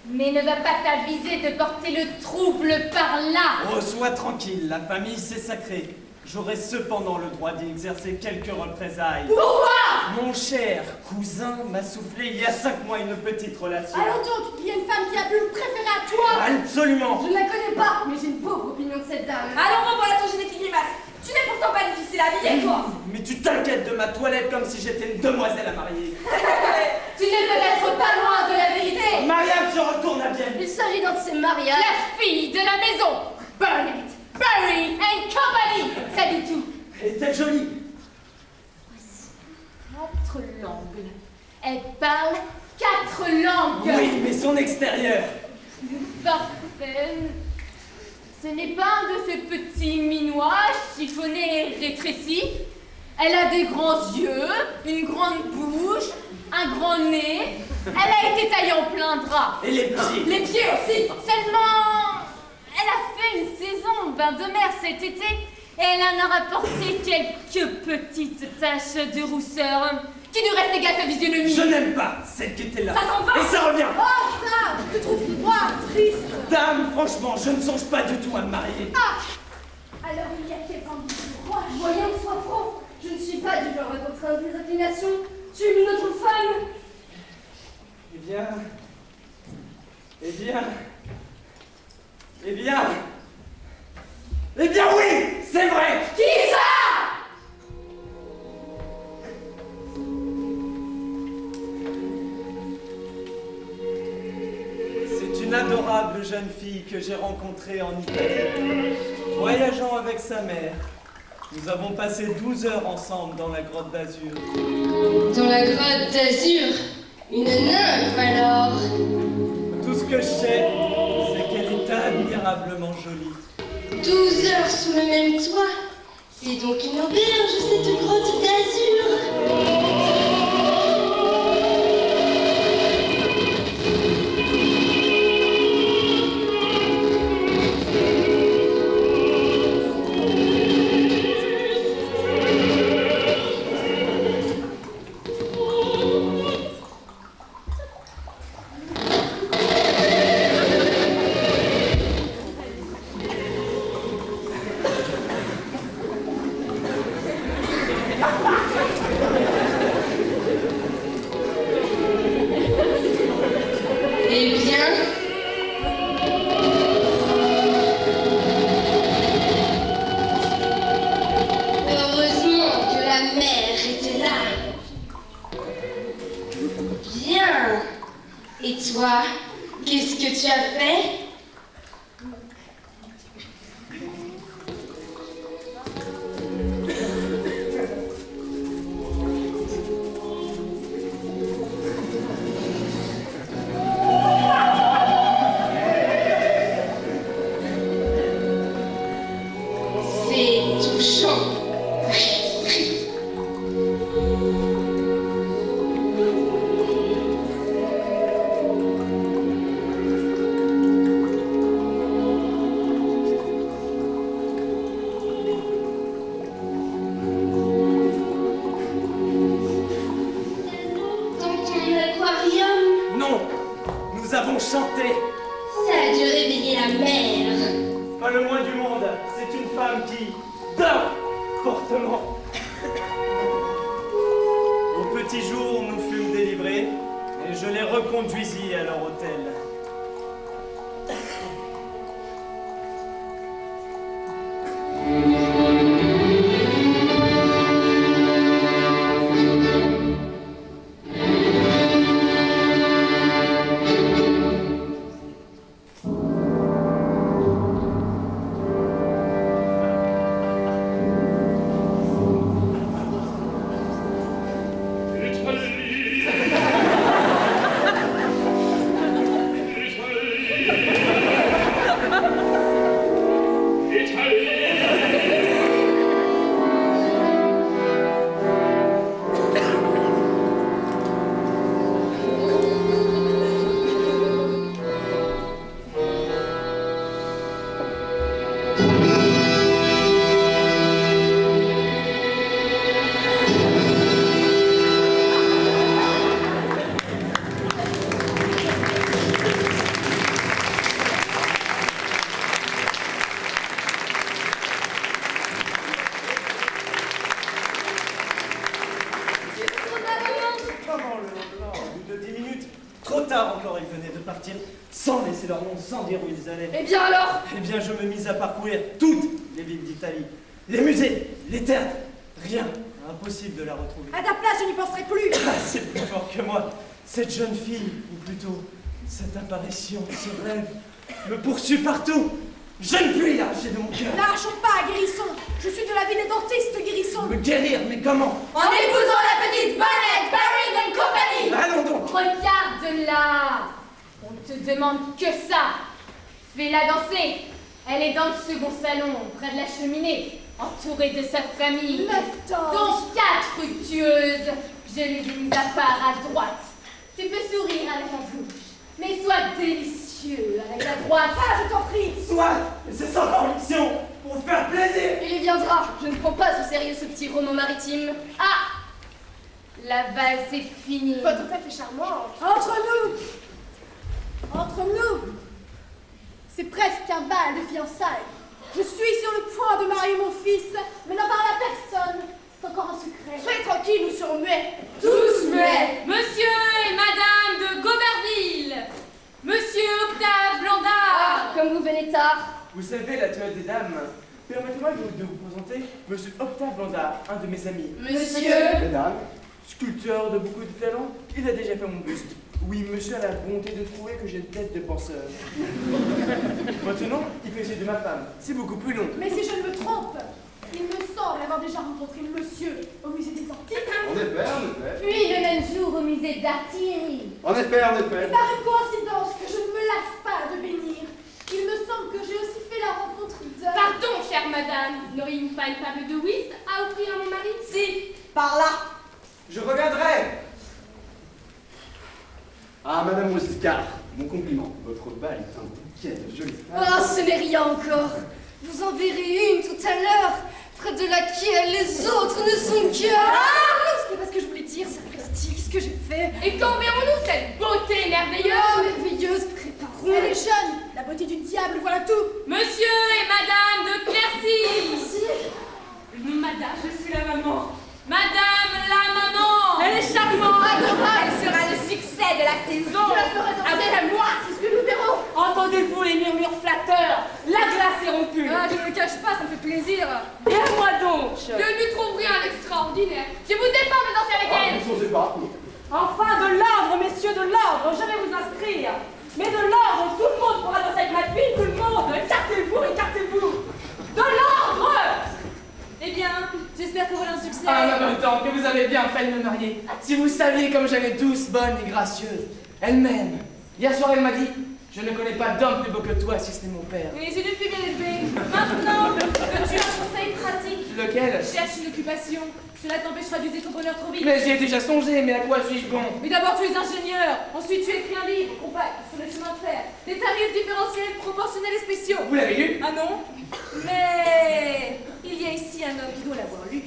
[SPEAKER 7] Mais ne va pas t'aviser de porter le trouble par là.
[SPEAKER 3] Oh, sois tranquille, la famille c'est sacré. J'aurai cependant le droit d'y exercer quelques représailles.
[SPEAKER 8] Pourquoi?
[SPEAKER 3] Mon cher cousin m'a soufflé il y a 5 mois une petite relation.
[SPEAKER 8] Alors donc, il y a une femme qui a pu préférer à toi.
[SPEAKER 3] Absolument.
[SPEAKER 7] Je ne la connais pas, mais j'ai une pauvre opinion de cette dame.
[SPEAKER 9] Alors revoilà ton génie qui grimace. Tu n'es pourtant pas difficile à habiller, toi.
[SPEAKER 3] Mais tu t'inquiètes de ma toilette comme si j'étais une demoiselle à marier.
[SPEAKER 7] Tu n'es peut-être pas loin de la vérité.
[SPEAKER 3] Mariage, je retourne à Vienne.
[SPEAKER 7] Il s'agit dans de ces mariages. La fille de la maison. Burnett, Barry and Company. Ça dit tout.
[SPEAKER 3] Est-elle jolie?
[SPEAKER 7] Voici 4 langues. Elle parle 4 langues.
[SPEAKER 3] Oui, mais son extérieur.
[SPEAKER 7] Parfait. Ce n'est pas un de ces petits minois chiffonnés et rétrécis. Elle a des grands yeux, une grande bouche, un grand nez. Elle a été taillée en plein drap.
[SPEAKER 3] Et les pieds?
[SPEAKER 7] Les pieds aussi. Seulement, elle a fait une saison au bain de mer cet été et elle en a rapporté quelques petites taches de rousseur qui nous restent égales à sa physionomie.
[SPEAKER 3] Je n'aime pas celle qui était là.
[SPEAKER 7] Ça s'en va.
[SPEAKER 3] Et ça revient.
[SPEAKER 8] Oh ça, je te trouve froid, triste.
[SPEAKER 3] Dame, franchement, je ne songe pas du tout à me marier.
[SPEAKER 8] Ah, alors il y a quelque ambition roche.
[SPEAKER 7] Voyons, sois franc. Je ne suis pas du genre à contraindre des inclinations. Tu es une autre femme.
[SPEAKER 3] Eh bien... Eh bien... Eh bien... Eh bien oui, C'est vrai!
[SPEAKER 9] Qui ça?
[SPEAKER 3] C'est une adorable jeune fille que j'ai rencontrée en Italie. Voyageant avec sa mère, nous avons passé 12 heures ensemble dans la grotte d'Azur.
[SPEAKER 10] Dans la grotte d'Azur? Une nymphe alors?
[SPEAKER 3] Tout ce que je sais, c'est qu'elle est admirablement jolie.
[SPEAKER 10] 12 heures sous le même toit? C'est donc une auberge, cette grotte d'Azur? Qu'est-ce que tu as fait? C'est touchant.
[SPEAKER 3] Chanter.
[SPEAKER 10] Ça a dû réveiller la mer.
[SPEAKER 3] Pas le moins du monde, c'est une femme qui dort fortement. Au petit jour, nous fûmes délivrés et je les reconduisis à leur hôtel. Sans laisser leur nom, sans dire où ils allaient.
[SPEAKER 10] Eh bien alors?
[SPEAKER 3] Eh bien, je me mis à parcourir toutes les villes d'Italie. Les musées, les théâtres, rien. Impossible de la retrouver.
[SPEAKER 1] À ta place, je n'y penserai plus.
[SPEAKER 3] C'est plus fort que moi. Cette jeune fille, ou plutôt, cette apparition, ce rêve, me poursuit partout. Je ne puis l'arracher de mon cœur.
[SPEAKER 1] N'arrachons pas, Guérisson. Je suis de la vie des dentistes, Guérisson.
[SPEAKER 3] Me guérir, mais comment?
[SPEAKER 7] En épousant la petite Bonnet, Baring and Company.
[SPEAKER 3] Allons donc.
[SPEAKER 7] Regarde-la. On te demande que ça. Fais-la danser. Elle est dans le second salon, près de la cheminée, entourée de sa famille. Dont 4 fructueuses. Je les ai mises à part à droite. Tu peux sourire avec la bouche, mais sois délicieux avec la droite.
[SPEAKER 1] Ah, je t'en prie.
[SPEAKER 3] Soit, mais c'est sans conviction, pour faire plaisir.
[SPEAKER 10] Il y viendra. Je ne prends pas au sérieux ce petit roman maritime.
[SPEAKER 7] Ah, la valse est finie.
[SPEAKER 10] Votre fête est charmante.
[SPEAKER 1] Entre nous, c'est presque un bal de fiançailles. Je suis sur le point de marier mon fils, mais n'en parle à personne. C'est encore un secret.
[SPEAKER 10] Soyez tranquille, nous serons muets.
[SPEAKER 1] Tous muets.
[SPEAKER 7] Monsieur et Madame de Goberville, Monsieur Octave Blandard.
[SPEAKER 10] Ah, comme vous venez tard.
[SPEAKER 5] Vous savez, la toilette des dames, Permettez-moi de vous présenter Monsieur Octave Blandard, un de mes amis.
[SPEAKER 10] Monsieur.
[SPEAKER 4] Mesdames,
[SPEAKER 5] Sculpteur de beaucoup de talent, il a déjà fait mon buste. Oui, monsieur a la bonté de trouver que j'ai une tête de penseur. Maintenant, il fait celui de ma femme. C'est beaucoup plus long.
[SPEAKER 8] Mais si je ne me trompe, il me semble avoir déjà rencontré monsieur au musée des Antiques.
[SPEAKER 4] en effet.
[SPEAKER 7] Puis le même jour au musée d'artillerie.
[SPEAKER 4] En effet.
[SPEAKER 8] Et par une coïncidence que je ne me lasse pas de bénir, il me semble que j'ai aussi fait la rencontre de...
[SPEAKER 7] Pardon, chère madame, n'auriez-vous pas une table de whist à offrir à mon mari?
[SPEAKER 9] Si, par là.
[SPEAKER 5] Je reviendrai.
[SPEAKER 4] Ah, Madame Mogiscard, mon compliment. Votre bal est un bouquet de jolies femmes.
[SPEAKER 10] Ah, ce n'est rien encore. Vous en verrez une tout à l'heure, près de laquelle les autres ne sont que... Ah, ce n'est pas ce que je voulais dire, sapristi, ce que j'ai fait.
[SPEAKER 7] Et quand verrons-nous cette beauté
[SPEAKER 10] Oh,
[SPEAKER 7] merveilleuse?
[SPEAKER 10] merveilleuse, préparons.
[SPEAKER 8] Elle est jeune, la beauté du diable, voilà tout.
[SPEAKER 7] Monsieur et madame de Clercy.
[SPEAKER 10] Merci.
[SPEAKER 7] Madame, je suis la maman. Madame la maman. Elle est charmante.
[SPEAKER 9] Adorable. Elle sera le succès de la saison.
[SPEAKER 8] Je la ferai danser
[SPEAKER 9] Avec moi.
[SPEAKER 8] C'est ce que nous verrons.
[SPEAKER 9] Entendez-vous les murmures flatteurs? La glace est rompue.
[SPEAKER 10] Ah, je ne le cache pas, ça me fait plaisir.
[SPEAKER 9] Et à moi donc.
[SPEAKER 7] Je lui trouve rien d'extraordinaire. Je vous défends de danser avec elle.
[SPEAKER 4] Ne changez pas.
[SPEAKER 9] Enfin, de l'ordre, messieurs, de l'ordre. Je vais vous inscrire. Mais de l'ordre, tout le monde pourra danser avec ma fille, tout le monde. Écartez-vous, écartez-vous. De l'ordre.
[SPEAKER 10] Eh bien, j'espère que voilà un succès.
[SPEAKER 5] Ah, ma bonne tante, que vous avez bien fait de me marier. Si vous saviez comme j'elle est douce, bonne et gracieuse. Elle m'aime. Hier soir, elle m'a dit, je ne connais pas d'homme plus beau que toi, si ce n'est mon père.
[SPEAKER 10] Oui, c'est une fille bien élevée. Maintenant, veux-tu un conseil pratique?
[SPEAKER 5] Lequel?
[SPEAKER 10] Cherche une occupation. Cela t'empêchera d'user ton bonheur trop vite.
[SPEAKER 5] Mais j'y ai déjà songé, mais à quoi suis-je bon?
[SPEAKER 10] Mais d'abord, tu es ingénieur. Ensuite, tu écris un livre compact sur le chemin de fer. Des tarifs différentiels, proportionnels et spéciaux.
[SPEAKER 5] Vous l'avez lu?
[SPEAKER 10] Ah non? Mais il y a ici un homme qui doit l'avoir lu.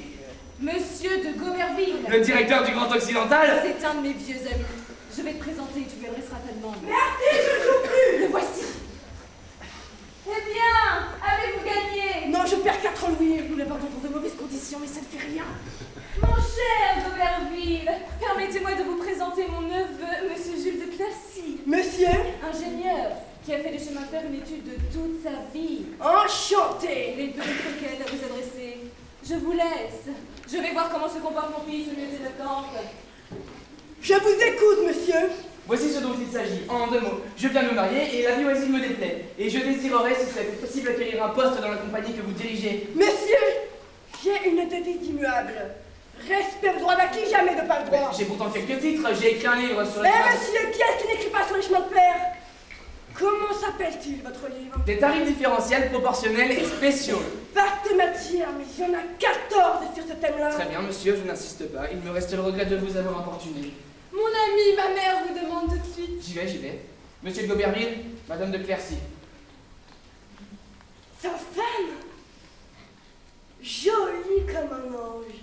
[SPEAKER 10] Monsieur de Goberville.
[SPEAKER 5] Le directeur du Grand Occidental?
[SPEAKER 10] C'est un de mes vieux amis. Je vais te présenter, tu lui adresseras ta demande.
[SPEAKER 8] Merci, je ne joue plus.
[SPEAKER 10] Le voici. Eh bien, avez-vous gagné?
[SPEAKER 8] Non, je perds 4 louis.
[SPEAKER 10] Nous l'abordons dans de mauvaises conditions, mais ça ne fait rien.
[SPEAKER 7] Mon cher Goberville, permettez-moi de vous présenter mon neveu, Monsieur Jules de Clercy,
[SPEAKER 8] Monsieur,
[SPEAKER 7] ingénieur, qui a fait des chemins de fer une étude de toute sa vie.
[SPEAKER 8] enchanté.
[SPEAKER 10] J'ai deux requêtes à vous adresser. Je vous laisse. Je vais voir comment se comporte mon fils au milieu de cette campe.
[SPEAKER 8] Je vous écoute, monsieur.
[SPEAKER 5] Voici ce dont il s'agit, en 2 mots. Je viens de me marier et la vie oisive me déplaît. Et je désirerais, si cela est possible, acquérir un poste dans la compagnie que vous dirigez.
[SPEAKER 8] Monsieur, j'ai une devise immuable. Respect, droit d'acquis, jamais de pas le droit.
[SPEAKER 5] J'ai pourtant quelques titres, j'ai écrit un livre sur
[SPEAKER 8] Mais
[SPEAKER 5] les femmes.
[SPEAKER 8] monsieur, qui est-ce qui n'écrit pas sur les chemins de fer? Comment s'appelle-t-il, votre livre?
[SPEAKER 5] Des tarifs différentiels, proportionnels et spéciaux.
[SPEAKER 8] Vaste matière, mais il y en a 14 sur ce thème-là.
[SPEAKER 5] Très bien, monsieur, je n'insiste pas. Il me reste le regret de vous avoir importuné.
[SPEAKER 10] Mon ami, ma mère vous demande tout de suite.
[SPEAKER 5] J'y vais. Monsieur de Goberville, Madame de Clercy.
[SPEAKER 8] Sa femme, jolie comme un ange.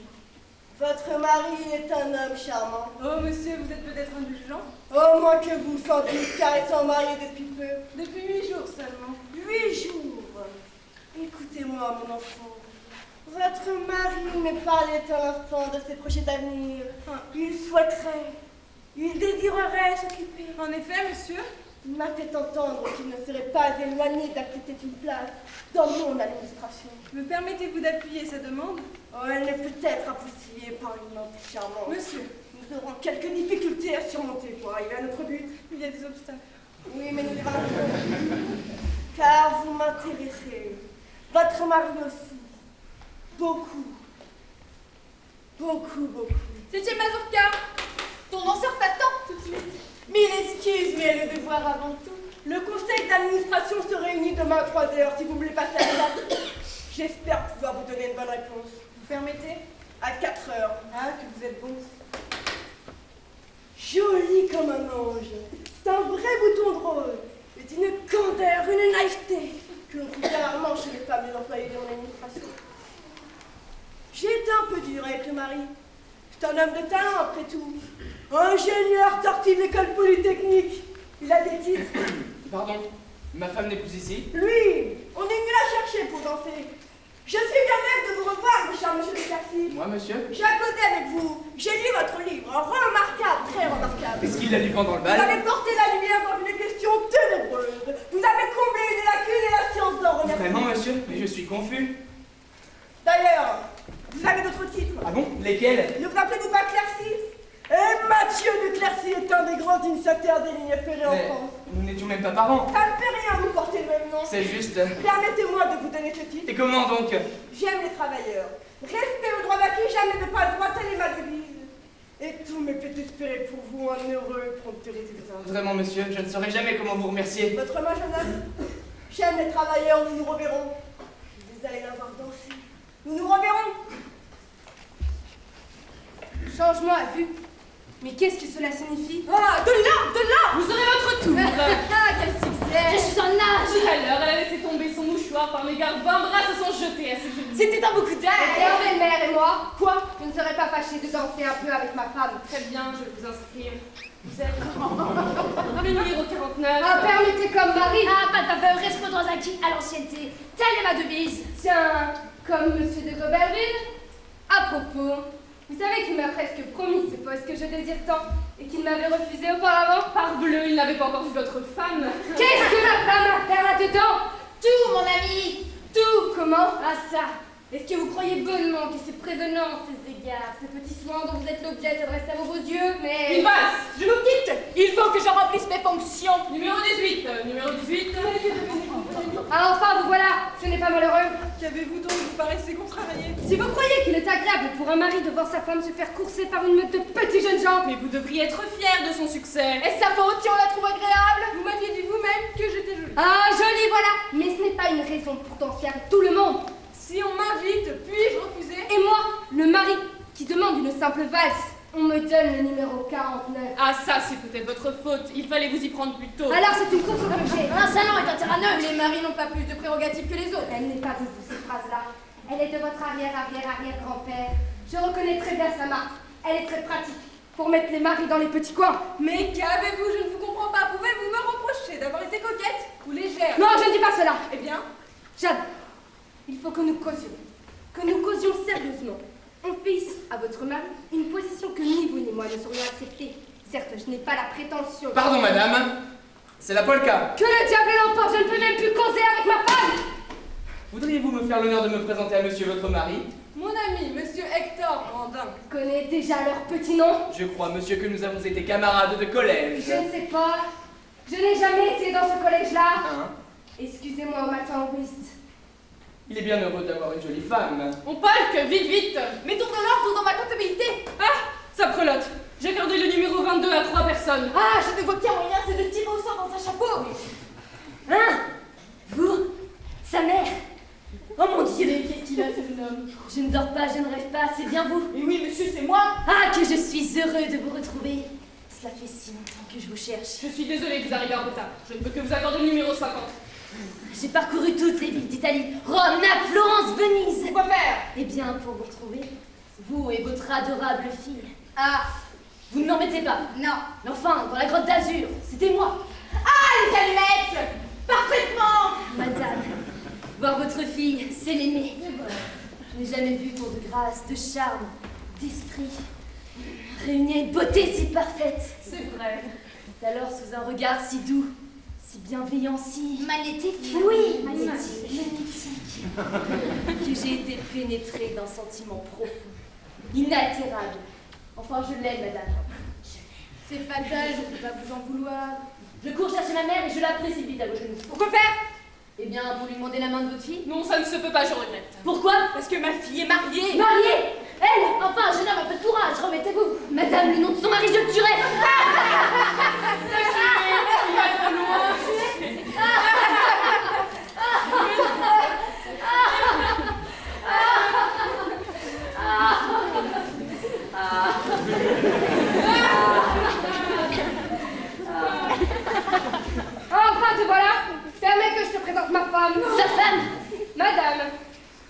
[SPEAKER 8] Votre mari est un homme charmant.
[SPEAKER 10] Oh, monsieur, vous êtes peut-être indulgent?
[SPEAKER 8] Au moins que vous, sans doute, car étant marié depuis peu.
[SPEAKER 10] Depuis 8 jours seulement.
[SPEAKER 8] 8 jours. Écoutez-moi, mon enfant. Votre mari me parlait à l'instant de ses projets d'avenir. Il souhaiterait, il désirerait s'occuper.
[SPEAKER 10] En effet, monsieur.
[SPEAKER 8] Il m'a fait entendre qu'il ne serait pas éloigné d'accepter une place dans mon administration.
[SPEAKER 10] Me permettez-vous d'appuyer sa demande?
[SPEAKER 8] Oh, elle est peut-être appoussillée par une lampe charmante.
[SPEAKER 10] Monsieur,
[SPEAKER 8] Nous aurons quelques difficultés à surmonter pour arriver à notre but.
[SPEAKER 10] il y a des obstacles.
[SPEAKER 8] Oui, mais nous y reviendrons. Car vous m'intéressez. Votre mari aussi. Beaucoup. Beaucoup.
[SPEAKER 10] C'était Mazurka. Ton lanceur t'attend tout de suite.
[SPEAKER 8] Mille excuses, mais le devoir avant tout. Le conseil d'administration se réunit demain à 3h si vous voulez passer à la date. J'espère pouvoir vous donner une bonne réponse.
[SPEAKER 10] Vous permettez?
[SPEAKER 8] À 4h.
[SPEAKER 10] Ah, que vous êtes bon.
[SPEAKER 8] Joli comme un ange. C'est un vrai bouton de rose. Et d'une candeur, une naïveté que l'on trouve rarement chez les femmes des employés de mon administration. J'ai été un peu dur avec le mari. C'est un homme de talent après tout. Ingénieur sorti de l'école polytechnique. Il a des titres.
[SPEAKER 5] Pardon, ma femme n'est plus ici.
[SPEAKER 8] Lui, on est venu la chercher pour danser. Je suis bien aise de vous revoir, mon cher monsieur de Clercy.
[SPEAKER 5] Moi, monsieur?
[SPEAKER 8] J'ai applaudi avec vous. J'ai lu votre livre. Remarquable, très remarquable.
[SPEAKER 5] Est-ce qu'il a lu pendant le
[SPEAKER 8] Vous
[SPEAKER 5] bal?
[SPEAKER 8] avez porté la lumière dans une question ténébreuse. Vous avez comblé une lacune et la science d'en remercie.
[SPEAKER 5] Vraiment, monsieur? Mais je suis confus.
[SPEAKER 8] D'ailleurs, vous avez d'autres titres.
[SPEAKER 5] Ah bon? Lesquels?
[SPEAKER 8] Ne vous appelez-vous pas Claircy? Et Mathieu de Claircy est un des grands initiateurs des lignes ferrées en
[SPEAKER 5] Mais
[SPEAKER 8] France.
[SPEAKER 5] nous n'étions même pas parents.
[SPEAKER 8] Ça ne fait rien, vous portez le même nom.
[SPEAKER 5] C'est juste...
[SPEAKER 8] Permettez-moi de vous donner ce titre.
[SPEAKER 5] Et comment donc?
[SPEAKER 8] J'aime les travailleurs. Respect au droit d'acquis, jamais ne pas le droit, telle est ma devise. Et tout me fait espérer pour vous un heureux et prompt résultat.
[SPEAKER 5] Vraiment, monsieur, je ne saurais jamais comment vous remercier.
[SPEAKER 8] Votre main, jeune homme. J'aime les travailleurs, nous nous reverrons. Vous allez l'avoir dansé. Nous nous reverrons.
[SPEAKER 10] Changement à vue. Mais qu'est-ce que cela signifie?
[SPEAKER 9] Ah, de là! Vous aurez votre tour.
[SPEAKER 10] Ah, quel succès! Je suis en nage!
[SPEAKER 7] Tout à l'heure, elle a laissé tomber son mouchoir par l'égard. 20 bras se sont jetés à ses genoux.
[SPEAKER 10] C'était un beau coup d'air! Et en belle-mère et moi, quoi? Je ne serais pas fâchée de danser un peu avec ma femme.
[SPEAKER 7] Très bien, je vais vous inscrire. Vous êtes le numéro 49.
[SPEAKER 10] Ah, permettez comme mari!
[SPEAKER 11] Ah, pas de peur, respectons acquis à l'ancienneté. Telle est ma devise.
[SPEAKER 10] Tiens, comme monsieur de Goberville. À propos, vous savez qu'il m'a presque promis ce poste que je désire tant et qu'il m'avait refusé auparavant?
[SPEAKER 7] Parbleu, il n'avait pas encore vu votre femme.
[SPEAKER 10] Qu'est-ce que ma femme a à faire là-dedans?
[SPEAKER 11] Tout, mon ami.
[SPEAKER 10] Tout, comment?
[SPEAKER 11] Ah, ça.
[SPEAKER 10] Est-ce que vous croyez bonnement que ces prévenances, ces égards, ces petits soins dont vous êtes l'objet s'adressent à vos beaux yeux? Mais...
[SPEAKER 9] Une passe, je nous quitte. Il faut que je remplisse mes fonctions.
[SPEAKER 7] Numéro 18. Numéro 18.
[SPEAKER 10] Ah, enfin, vous voilà. Ce n'est pas malheureux.
[SPEAKER 8] Qu'avez-vous donc? Vous paraissez contrarié.
[SPEAKER 10] Si vous croyez qu'il est agréable pour un mari de voir sa femme se faire courser par une meute de petits jeunes gens,
[SPEAKER 7] Mais vous devriez être fier de son succès.
[SPEAKER 9] Est-ce sa faute si on la trouve agréable? Vous m'aviez dit vous-même que j'étais jolie.
[SPEAKER 10] ah, joli, voilà. Mais ce n'est pas une raison pour danser avec tout le monde.
[SPEAKER 9] Si on m'invite, puis-je refuser?
[SPEAKER 10] Et moi, le mari qui demande une simple valse, on me donne le numéro 49.
[SPEAKER 7] Ah, ça, c'est peut-être votre faute. Il fallait vous y prendre plus tôt.
[SPEAKER 10] Alors c'est une course au objet.
[SPEAKER 11] Un salon est un terrain neutre.
[SPEAKER 10] Les maris n'ont pas plus de prérogatives que les autres. Elle n'est pas de vous, cette phrase-là. Elle est de votre arrière-arrière-arrière-grand-père. Je reconnais très bien sa marque. Elle est très pratique pour mettre les maris dans les petits coins.
[SPEAKER 9] Mais qu'avez-vous? Je ne vous comprends pas. Pouvez-vous me reprocher d'avoir été coquette ou légère?
[SPEAKER 10] Non, je ne dis pas cela.
[SPEAKER 9] Eh bien,
[SPEAKER 10] Jeanne, il faut que nous causions. Que nous causions sérieusement. On fixe à votre mari une position que ni vous ni moi ne saurions accepter. Certes, je n'ai pas la prétention.
[SPEAKER 5] Pardon, madame. C'est la polka.
[SPEAKER 10] Que le diable l'emporte, je ne peux même plus causer avec ma femme.
[SPEAKER 5] Voudriez-vous me faire l'honneur de me présenter à monsieur votre mari?
[SPEAKER 9] mon ami, monsieur Hector Grandin.
[SPEAKER 10] Connais déjà leur petit nom?
[SPEAKER 5] Je crois, monsieur, que nous avons été camarades de collège.
[SPEAKER 10] Je ne sais pas. Je n'ai jamais été dans ce collège-là.
[SPEAKER 5] Hein?
[SPEAKER 10] Excusez-moi, au matin Auguste.
[SPEAKER 5] Il est bien heureux d'avoir une jolie femme.
[SPEAKER 7] On palque, vite, vite.
[SPEAKER 9] Mettons de l'ordre dans ma comptabilité.
[SPEAKER 7] Ah, ça prelote. J'ai accordé le numéro 22 à 3 personnes.
[SPEAKER 9] Ah, je ne vois qu'un moyen, c'est de tirer au sort dans sa chapeau.
[SPEAKER 11] Hein? Vous? Sa mère? Oh mon Dieu!
[SPEAKER 7] Mais qu'est-ce qu'il a, ce jeune homme?
[SPEAKER 11] Je ne dors pas, je ne rêve pas, c'est bien vous?
[SPEAKER 9] Et oui, monsieur, c'est moi.
[SPEAKER 11] Ah, que je suis heureux de vous retrouver. Cela fait si longtemps que je vous cherche.
[SPEAKER 7] Je suis désolée que vous arrivez en retard. Je ne peux que vous accorder le numéro 50.
[SPEAKER 11] J'ai parcouru toutes les villes d'Italie. Rome, Naples, Florence, Venise.
[SPEAKER 9] Quoi faire?
[SPEAKER 11] Eh bien, pour vous retrouver, vous et votre adorable fille. Ah, vous ne m'en mettez pas.
[SPEAKER 10] Non.
[SPEAKER 11] L'enfant dans la grotte d'Azur, c'était moi.
[SPEAKER 9] Ah, les allumettes. Parfaitement.
[SPEAKER 11] Madame, voir votre fille, c'est l'aimer. Je n'ai jamais vu pour de grâce, de charme, d'esprit, réunir une beauté si parfaite.
[SPEAKER 7] C'est vrai.
[SPEAKER 11] Alors, sous un regard si doux, si bienveillant, si...
[SPEAKER 10] Magnétique?
[SPEAKER 11] Oui, magnétique. Que j'ai été pénétrée d'un sentiment profond, inaltérable. Enfin, je l'aime, madame.
[SPEAKER 10] C'est fatal, je ne peux pas vous en vouloir.
[SPEAKER 11] Je cours chercher ma mère et je la précipite à vos genoux.
[SPEAKER 9] Pourquoi faire?
[SPEAKER 11] Eh bien, pour lui demander la main de votre fille.
[SPEAKER 7] Non, ça ne se peut pas, je regrette.
[SPEAKER 11] Pourquoi?
[SPEAKER 9] Parce que ma fille est mariée.
[SPEAKER 11] Mariée! Elle! Enfin, jeune homme, un peu de courage, remettez-vous! Madame, le nom de son mari, je le tuerai!
[SPEAKER 7] Il va trop loin.
[SPEAKER 10] Enfin, te voilà. Permets que je te présente ma femme.
[SPEAKER 11] Sa femme!
[SPEAKER 10] Madame,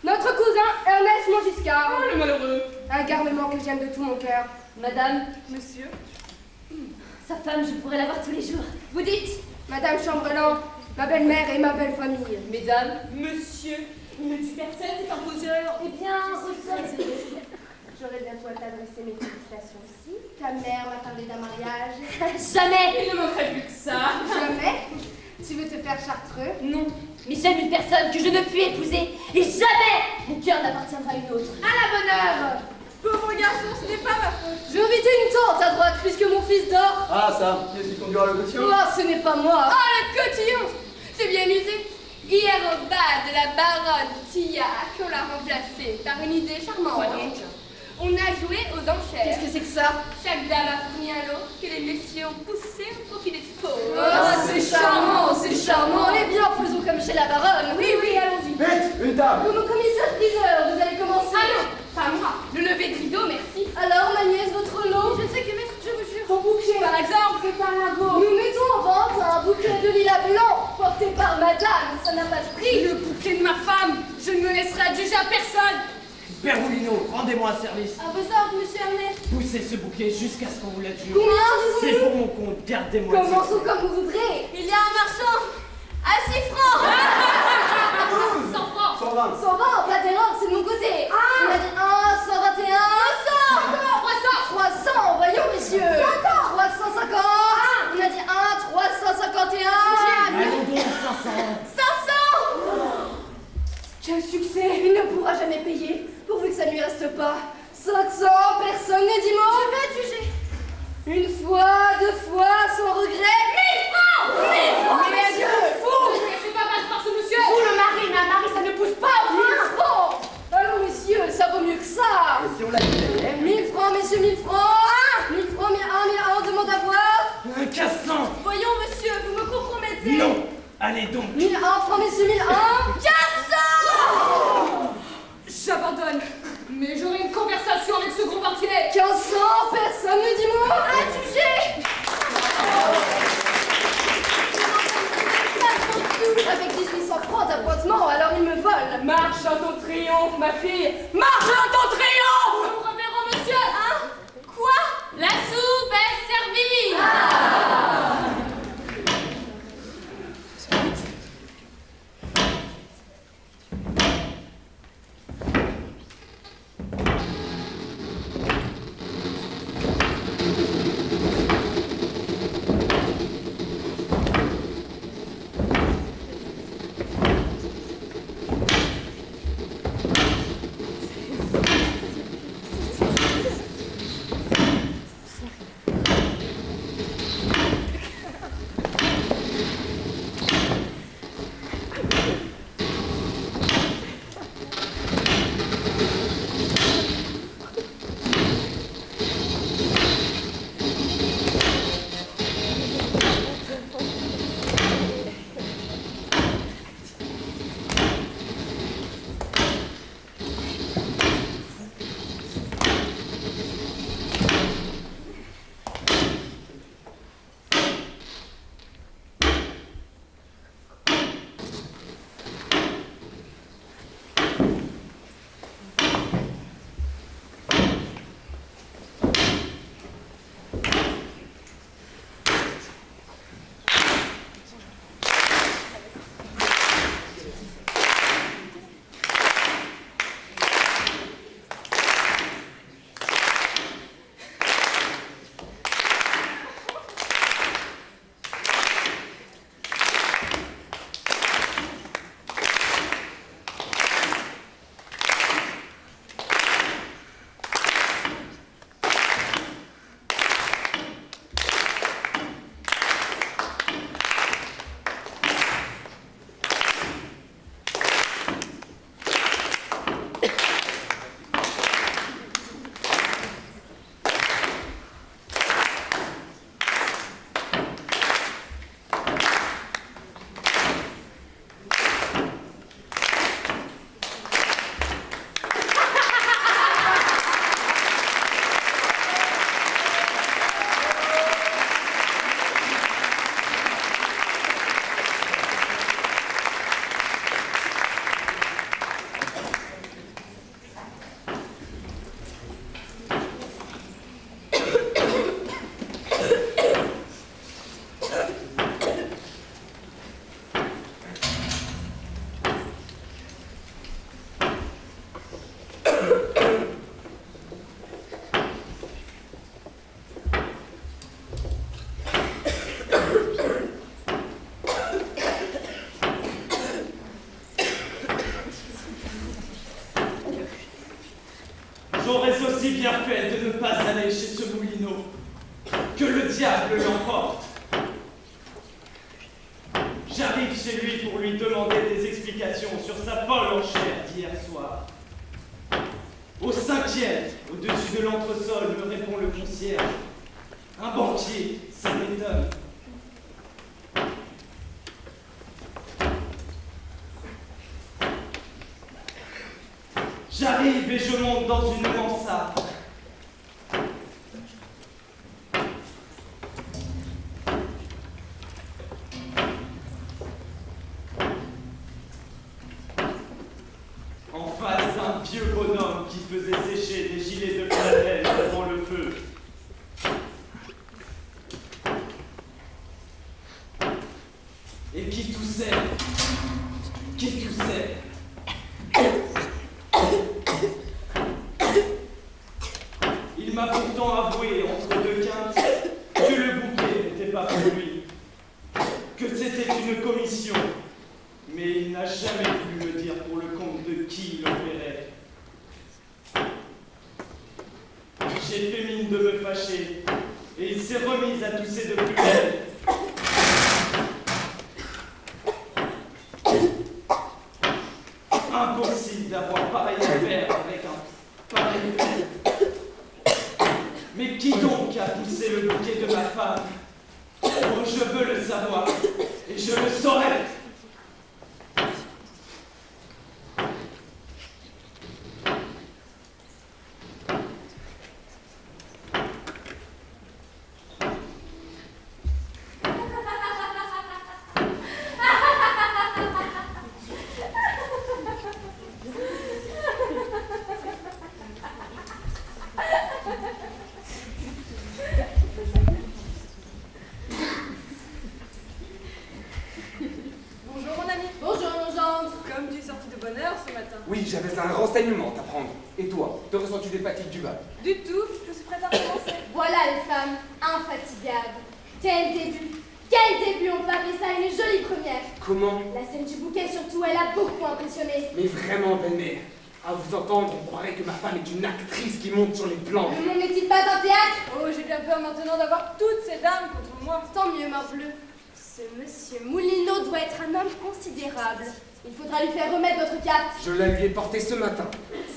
[SPEAKER 10] notre cousin Ernest Montgiscard.
[SPEAKER 7] Oh, le malheureux.
[SPEAKER 10] Un garnement que j'aime de tout mon cœur.
[SPEAKER 11] Madame,
[SPEAKER 9] Monsieur.
[SPEAKER 11] sa femme, je pourrais la voir tous les jours.
[SPEAKER 10] Vous dites, Madame Chambrelan, ma belle-mère et ma belle famille.
[SPEAKER 11] Mesdames,
[SPEAKER 9] Monsieur. Il ne tue personne, c'est un poseur.
[SPEAKER 11] eh bien, au sol.
[SPEAKER 10] J'aurai bientôt à t'adresser mes félicitations aussi. Ta mère m'a parlé d'un mariage.
[SPEAKER 11] Jamais!
[SPEAKER 7] Il ne manquerait plus que ça.
[SPEAKER 10] Jamais. Tu veux te faire chartreux?
[SPEAKER 11] Non, Mais j'aime une personne que je ne puis épouser, et jamais mon cœur n'appartiendra à une autre.
[SPEAKER 10] À la bonne heure. Pauvre garçon, ce n'est pas ma faute.
[SPEAKER 11] J'ai invité une tante à droite, puisque mon fils dort.
[SPEAKER 4] Ah, ça, qui est-ce qui conduira le cotillon?
[SPEAKER 11] Oh, ce n'est pas moi.
[SPEAKER 2] Oh, le cotillon! C'est bien usé. Hier au bal de la baronne Tillac, on l'a remplacé par une idée charmante. On a joué aux enchères.
[SPEAKER 11] Qu'est-ce que c'est que ça?
[SPEAKER 2] Chaque dame a fourni un lot que les messieurs ont poussé au profit des pauvres.
[SPEAKER 11] Oh, c'est charmant, c'est charmant. Eh bien, faisons comme chez la baronne.
[SPEAKER 2] Oui, allons-y.
[SPEAKER 4] Vite, une table!
[SPEAKER 11] Mon commissaire-priseur, vous allez commencer.
[SPEAKER 2] Ah non, pas moi. Le lever de rideau, merci.
[SPEAKER 11] Alors, ma nièce, votre lot?
[SPEAKER 2] Je ne sais que mettre, je vous jure.
[SPEAKER 11] Ton bouquet.
[SPEAKER 2] Par exemple,
[SPEAKER 11] C'est par lingot. Nous mettons en vente un bouquet de lilas blanc porté par madame. Ça n'a pas de prix.
[SPEAKER 2] le bouquet de ma femme, je ne me laisserai adjuger à personne.
[SPEAKER 3] Père Boulino, rendez-moi un service.
[SPEAKER 11] À vos ordres, monsieur Ernest.
[SPEAKER 3] Poussez ce bouquet jusqu'à ce qu'on vous l'adjure.
[SPEAKER 11] Combien
[SPEAKER 3] C'est
[SPEAKER 11] disons-nous?
[SPEAKER 3] pour mon compte, gardez-moi le
[SPEAKER 11] Commençons
[SPEAKER 3] secret.
[SPEAKER 11] comme vous voudrez.
[SPEAKER 2] Il y a un marchand à 6 francs. 100 francs.
[SPEAKER 4] 120.
[SPEAKER 11] 120, pas d'erreur, c'est de mon côté. On a dit 1, 121, 300, voyons, messieurs. 350. On a dit 1, 351.
[SPEAKER 3] Allons donc, 500.
[SPEAKER 2] 500.
[SPEAKER 11] Quel succès! Il ne pourra jamais payer, pourvu que ça ne lui reste pas. 500, personne ne dit mot.
[SPEAKER 2] Je vais être jugé.
[SPEAKER 11] Une fois, deux fois, sans regret.
[SPEAKER 2] 1000 francs. 1000 francs,
[SPEAKER 11] Mais
[SPEAKER 2] messieurs.
[SPEAKER 11] Dieu, fou!
[SPEAKER 2] Je pas mal par ce monsieur.
[SPEAKER 11] Vous le mari, mais un mari, ça ne pousse pas au 1000 francs! Allons, messieurs, ça vaut mieux que ça!
[SPEAKER 4] Et si on l'a dit?
[SPEAKER 11] 1000 francs, messieurs, 1000 francs! 1000 francs, 1001, 1001, demande à voir!
[SPEAKER 3] Un cassant.
[SPEAKER 2] Voyons, monsieur, vous me compromettez.
[SPEAKER 3] Non. Allez donc.
[SPEAKER 11] 1001 francs, messieurs, 1001!
[SPEAKER 2] J'abandonne. Mais j'aurai une conversation avec ce gros portier.
[SPEAKER 11] 1500, personne ne dit mot!
[SPEAKER 2] Adjugé.
[SPEAKER 11] Avec 1800 francs d'appointement, alors il me vole!
[SPEAKER 9] Marche dans ton triomphe, ma fille. Marche dans ton triomphe.
[SPEAKER 2] Nous reverrons, monsieur. Hein? Quoi?
[SPEAKER 7] La soupe est servie.
[SPEAKER 3] J'aurais aussi bien fait de ne pas aller chez ce Moulineau. Que le diable l'emporte. J'arrive chez lui pour lui demander des explications sur sa folle enchère d'hier soir. Au 5e, au-dessus de l'entresol, me répond le concierge. Un banquier, ça m'étonne. J'arrive et je monte dans une mansarde. En face, un vieux bonhomme qui faisait sécher des gilets de flanelle devant le feu. Et qui toussait. Il m'a pourtant avoué, entre deux quintes, que le bouquet n'était pas pour lui, que c'était une commission, mais il n'a jamais voulu me dire pour le compte de qui il opérait. J'ai fait mine de me fâcher, et il s'est remis à tousser de plus belle. Impossible d'avoir pareille affaire avec un pareil père. Mais qui donc a poussé le bouquet de ma femme? Oh, je veux le savoir, et je le saurai.
[SPEAKER 5] Oui, j'avais un renseignement à prendre. Et toi, te ressens-tu des fatigues du bal?
[SPEAKER 2] Du tout, je suis prête à commencer.
[SPEAKER 10] Voilà les femmes infatigables. Quel début, on peut appeler ça une jolie première.
[SPEAKER 5] Comment?
[SPEAKER 10] La scène du bouquet surtout, elle a beaucoup impressionné.
[SPEAKER 5] Mais vraiment, belle-mère, à vous entendre, on croirait que ma femme est une actrice qui monte sur les plans.
[SPEAKER 10] Le monde n'est-il pas un théâtre?
[SPEAKER 2] Oh, j'ai bien peur maintenant d'avoir toutes ces dames contre moi.
[SPEAKER 10] Tant mieux, morbleu. Ce monsieur Moulineau doit être un homme considérable. Il faudra lui faire remettre votre carte.
[SPEAKER 5] Je la lui ai portée ce matin.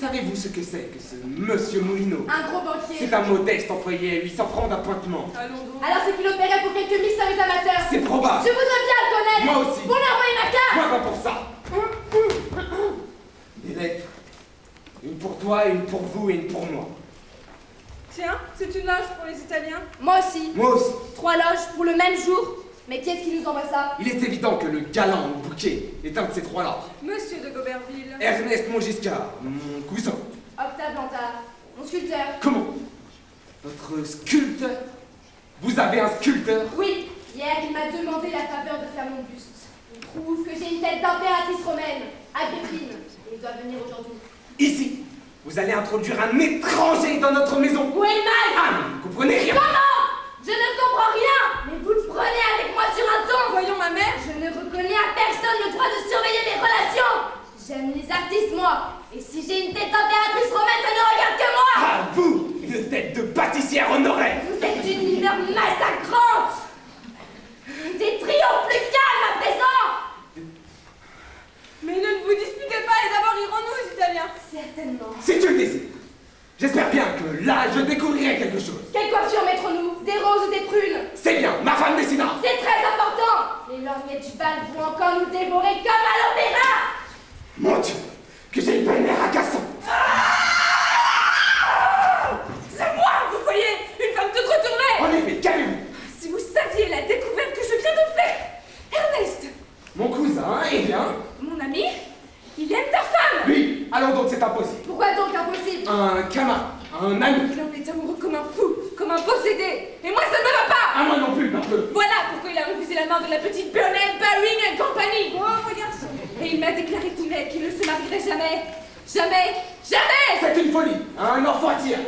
[SPEAKER 5] Savez-vous ce que c'est que ce monsieur Moulineau?
[SPEAKER 10] Un gros banquier.
[SPEAKER 5] C'est un modeste employé à 800 francs d'appointement.
[SPEAKER 2] Allons donc.
[SPEAKER 10] Alors c'est qu'il opérait pour quelques mystérieux amateurs.
[SPEAKER 5] C'est probable.
[SPEAKER 10] Je voudrais bien le connaître.
[SPEAKER 5] Moi aussi.
[SPEAKER 10] Pour lui envoyer ma carte.
[SPEAKER 5] Moi pas pour ça. Des lettres. Une pour toi, une pour vous et une pour moi.
[SPEAKER 2] Tiens, c'est une loge pour les Italiens.
[SPEAKER 10] Moi aussi.
[SPEAKER 5] Moi aussi.
[SPEAKER 10] 3 loges pour le même jour. Mais qui est-ce qui nous envoie ça?
[SPEAKER 5] Il est évident que le galant au bouquet est un de ces trois-là.
[SPEAKER 2] Monsieur de Goberville.
[SPEAKER 5] Ernest Montgiscard, mon cousin.
[SPEAKER 10] Octave Lantard, mon sculpteur.
[SPEAKER 5] Comment? Votre sculpteur? Vous avez un sculpteur?
[SPEAKER 10] Oui, hier il m'a demandé la faveur de faire mon buste. Il trouve que j'ai une tête d'impératrice romaine, Agrippine, et il doit venir aujourd'hui.
[SPEAKER 5] Ici, vous allez introduire un étranger dans notre maison.
[SPEAKER 10] Où est le mal?
[SPEAKER 5] Ah, mais vous comprenez rien.
[SPEAKER 10] Comment? Je ne comprends rien. Mais vous le prenez avec moi sur un ton.
[SPEAKER 2] Voyons ma mère.
[SPEAKER 10] Je ne reconnais à personne le droit de surveiller mes relations. J'aime les artistes, moi. Et si j'ai une tête d'impératrice romaine, ça ne regarde que moi.
[SPEAKER 5] Ah, vous, une tête de pâtissière honorée.
[SPEAKER 10] Vous êtes une mineur massacrante. Des triomphes plus calmes à présent.
[SPEAKER 2] Mais ne vous disputez pas et d'abord irons-nous, les Italiens.
[SPEAKER 10] Certainement.
[SPEAKER 5] Si tu le désires. J'espère bien que là, je découvrirai quelque chose.
[SPEAKER 10] Quelle coiffure mettrons-nous? Des roses ou des prunes?
[SPEAKER 5] C'est bien, ma femme décidera.
[SPEAKER 10] C'est très important. Les lorgnettes du bal vont encore nous dévorer comme à l'opéra.
[SPEAKER 5] Mon Dieu, que j'ai une belle-mère agaçante.
[SPEAKER 9] C'est moi, vous voyez, une femme toute retournée.
[SPEAKER 5] En effet, qu'avez-vous?
[SPEAKER 9] Si vous saviez la découverte que je viens de faire. Ernest,
[SPEAKER 5] Mon cousin, eh bien?
[SPEAKER 9] mon ami, il aime ta femme.
[SPEAKER 5] Oui, allons donc, c'est impossible.
[SPEAKER 10] Pourquoi donc impossible?
[SPEAKER 5] Un camarade, un ami.
[SPEAKER 9] Il en est amoureux comme un fou, comme un possédé. Et moi, ça ne me va pas.
[SPEAKER 5] À moi non plus, parbleu.
[SPEAKER 9] Voilà pourquoi il a refusé la main de la petite Burnett, Baring et compagnie.
[SPEAKER 2] Oh, mon garçon.
[SPEAKER 9] Et il m'a déclaré tout net qu'il ne se marierait jamais. Jamais, jamais.
[SPEAKER 5] C'est une folie, un enfantier.
[SPEAKER 9] Le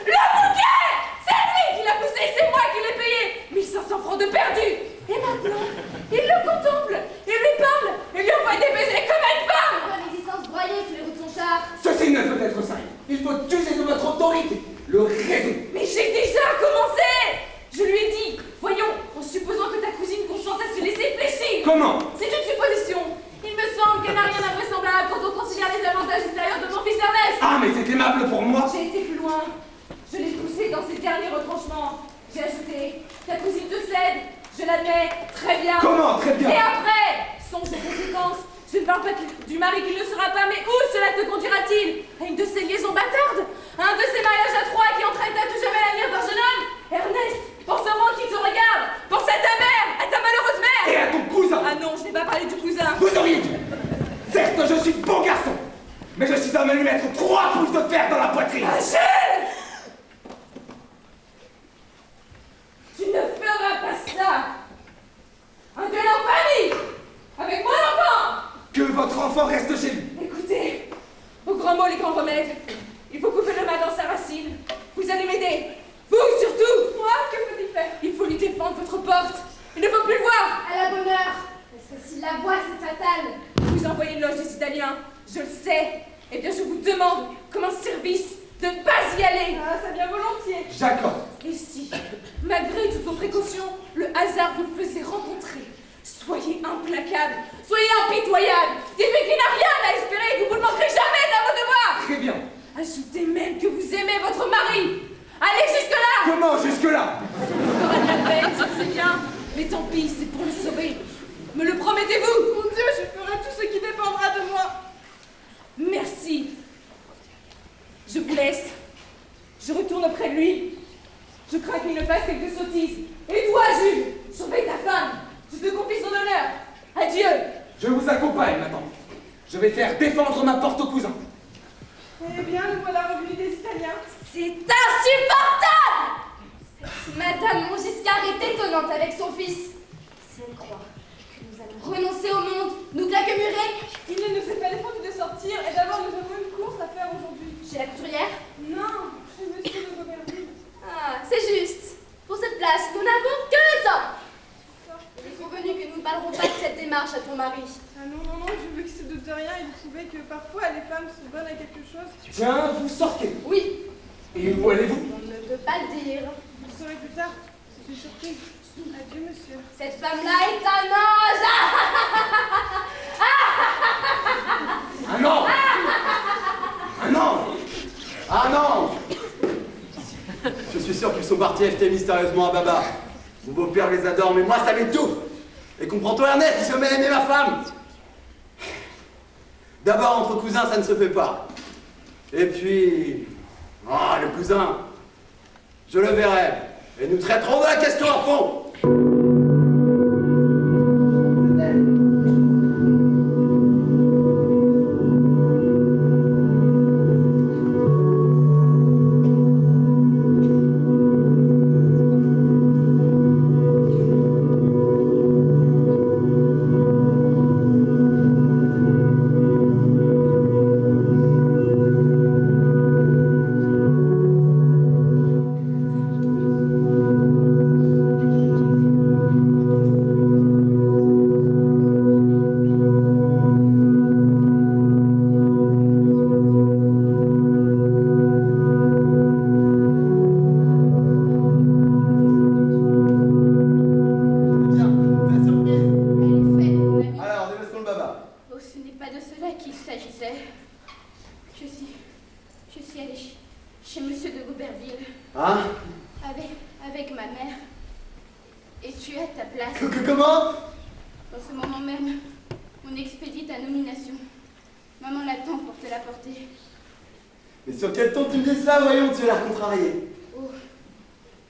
[SPEAKER 9] bouquet. C'est lui qui l'a poussé, c'est moi qui l'ai payé. 1500 francs de perdu. Et maintenant, il le contemple, il lui parle, il lui envoie des baisers comme à une femme.
[SPEAKER 10] Pourquoi l'existence broyée sous les roues de son char?
[SPEAKER 5] Ceci ne peut être ça. Il faut user de votre autorité, le raison.
[SPEAKER 9] Mais j'ai déjà commencé! Je lui ai dit, voyons, en supposant que ta cousine consente à se laisser fléchir.
[SPEAKER 5] Comment?
[SPEAKER 9] C'est une supposition. Il me semble qu'elle n'a rien d'invraisemblable quand on considère les avantages extérieurs de mon fils Ernest.
[SPEAKER 5] Ah, mais c'est aimable pour moi.
[SPEAKER 9] J'ai été plus loin. Je l'ai poussé dans ses derniers retranchements. J'ai ajouté, ta cousine te cède, je l'admets, très bien.
[SPEAKER 5] Comment? Très bien.
[SPEAKER 9] Et après, songe aux conséquences. Je ne parle pas du mari qui ne le sera pas, mais où cela te conduira-t-il? À une de ces liaisons bâtardes? À un de ces mariages à trois qui entraînent à tout jamais l'avenir d'un jeune homme? Ernest, pense au monde qui te regarde. Pense à ta mère, à ta malheureuse mère.
[SPEAKER 5] Et à ton cousin.
[SPEAKER 9] Ah non, je n'ai pas parlé du cousin.
[SPEAKER 5] Vous auriez dit. Certes, je suis bon garçon, mais je suis homme à lui mettre 3 pouces de fer dans la poitrine.
[SPEAKER 9] Achille! Tu ne feras pas ça! Un duel en famille! Avec mon enfant!
[SPEAKER 5] Que votre enfant reste chez lui.
[SPEAKER 9] Écoutez, au grand mot, les grands remèdes. Il faut couper le mal dans sa racine. Vous allez m'aider. Vous surtout! Moi, que faut-il faire? Il faut lui défendre votre porte. Il ne faut plus le voir!
[SPEAKER 10] À la bonne heure, parce que s'il la voit, c'est fatal.
[SPEAKER 9] Vous envoyez une loge des Italiens, je le sais. Eh bien, je vous demande, comme un service, de ne pas y aller.
[SPEAKER 2] Ah, ça vient volontiers.
[SPEAKER 5] J'accorde.
[SPEAKER 9] Et si, malgré toutes vos précautions, le hasard vous le faisait rencontrer, soyez implacable, soyez impitoyable. Dites-lui qu'il n'a rien à espérer et que vous ne manquerez jamais dans vos devoirs.
[SPEAKER 5] Très bien.
[SPEAKER 9] Ajoutez même que vous aimez votre mari. Allez jusque-là.
[SPEAKER 5] Comment jusque-là?
[SPEAKER 9] Ça vous fera de la peine, je le sais bien. Mais tant pis, c'est pour le sauver. Me le promettez-vous?
[SPEAKER 2] Mon Dieu, je ferai tout ce qui dépendra de moi.
[SPEAKER 9] Merci. Je vous laisse. Je retourne auprès de lui. Je crains qu'il ne fasse quelque sottise. Et toi, Jules, surveille ta femme. Je te confie son honneur. Adieu.
[SPEAKER 5] Je vous accompagne maintenant. Je vais faire défendre ma porte au cousin.
[SPEAKER 2] Eh bien, nous voilà revenus des Italiens.
[SPEAKER 10] C'est insupportable! Cette Madame Montgiscard est étonnante avec son fils. Si elle croit que nous allons renoncer au monde, nous claquemurer.
[SPEAKER 2] Il ne nous est pas défendu de sortir et d'abord nous avons une course à faire aujourd'hui.
[SPEAKER 10] Chez la couturière?
[SPEAKER 2] Non, chez Monsieur de Goberville.
[SPEAKER 10] Ah, c'est juste. Pour cette place, nous n'avons que le temps. Il est convenu que nous ne parlerons pas de cette démarche à ton mari.
[SPEAKER 2] Ah non, je veux qu'il se doute de rien. Il trouvait que parfois les femmes sont bonnes à quelque chose.
[SPEAKER 5] Tiens, vous sortez.
[SPEAKER 10] Oui,
[SPEAKER 5] Et où allez-vous?
[SPEAKER 10] on ne peut pas le dire.
[SPEAKER 2] Vous le saurez plus tard. C'est une surprise. Adieu, monsieur.
[SPEAKER 10] Cette femme-là est un ange.
[SPEAKER 5] Un ange. Un ange.
[SPEAKER 4] Ah non! Je suis sûr qu'ils sont partis acheter mystérieusement à Baba. Mon beau-père les adore, mais moi ça m'étouffe! Et comprends-toi Ernest, il se met à aimer ma femme! D'abord, entre cousins, ça ne se fait pas. Et puis... Ah, le cousin! Je le verrai. Et nous traiterons de la question à fond! Comment?
[SPEAKER 10] Dans ce moment même, on expédie ta nomination. Maman l'attend pour te la porter.
[SPEAKER 4] Mais sur quel ton tu me dis cela, voyons, tu as l'air contrarié.
[SPEAKER 10] Oh,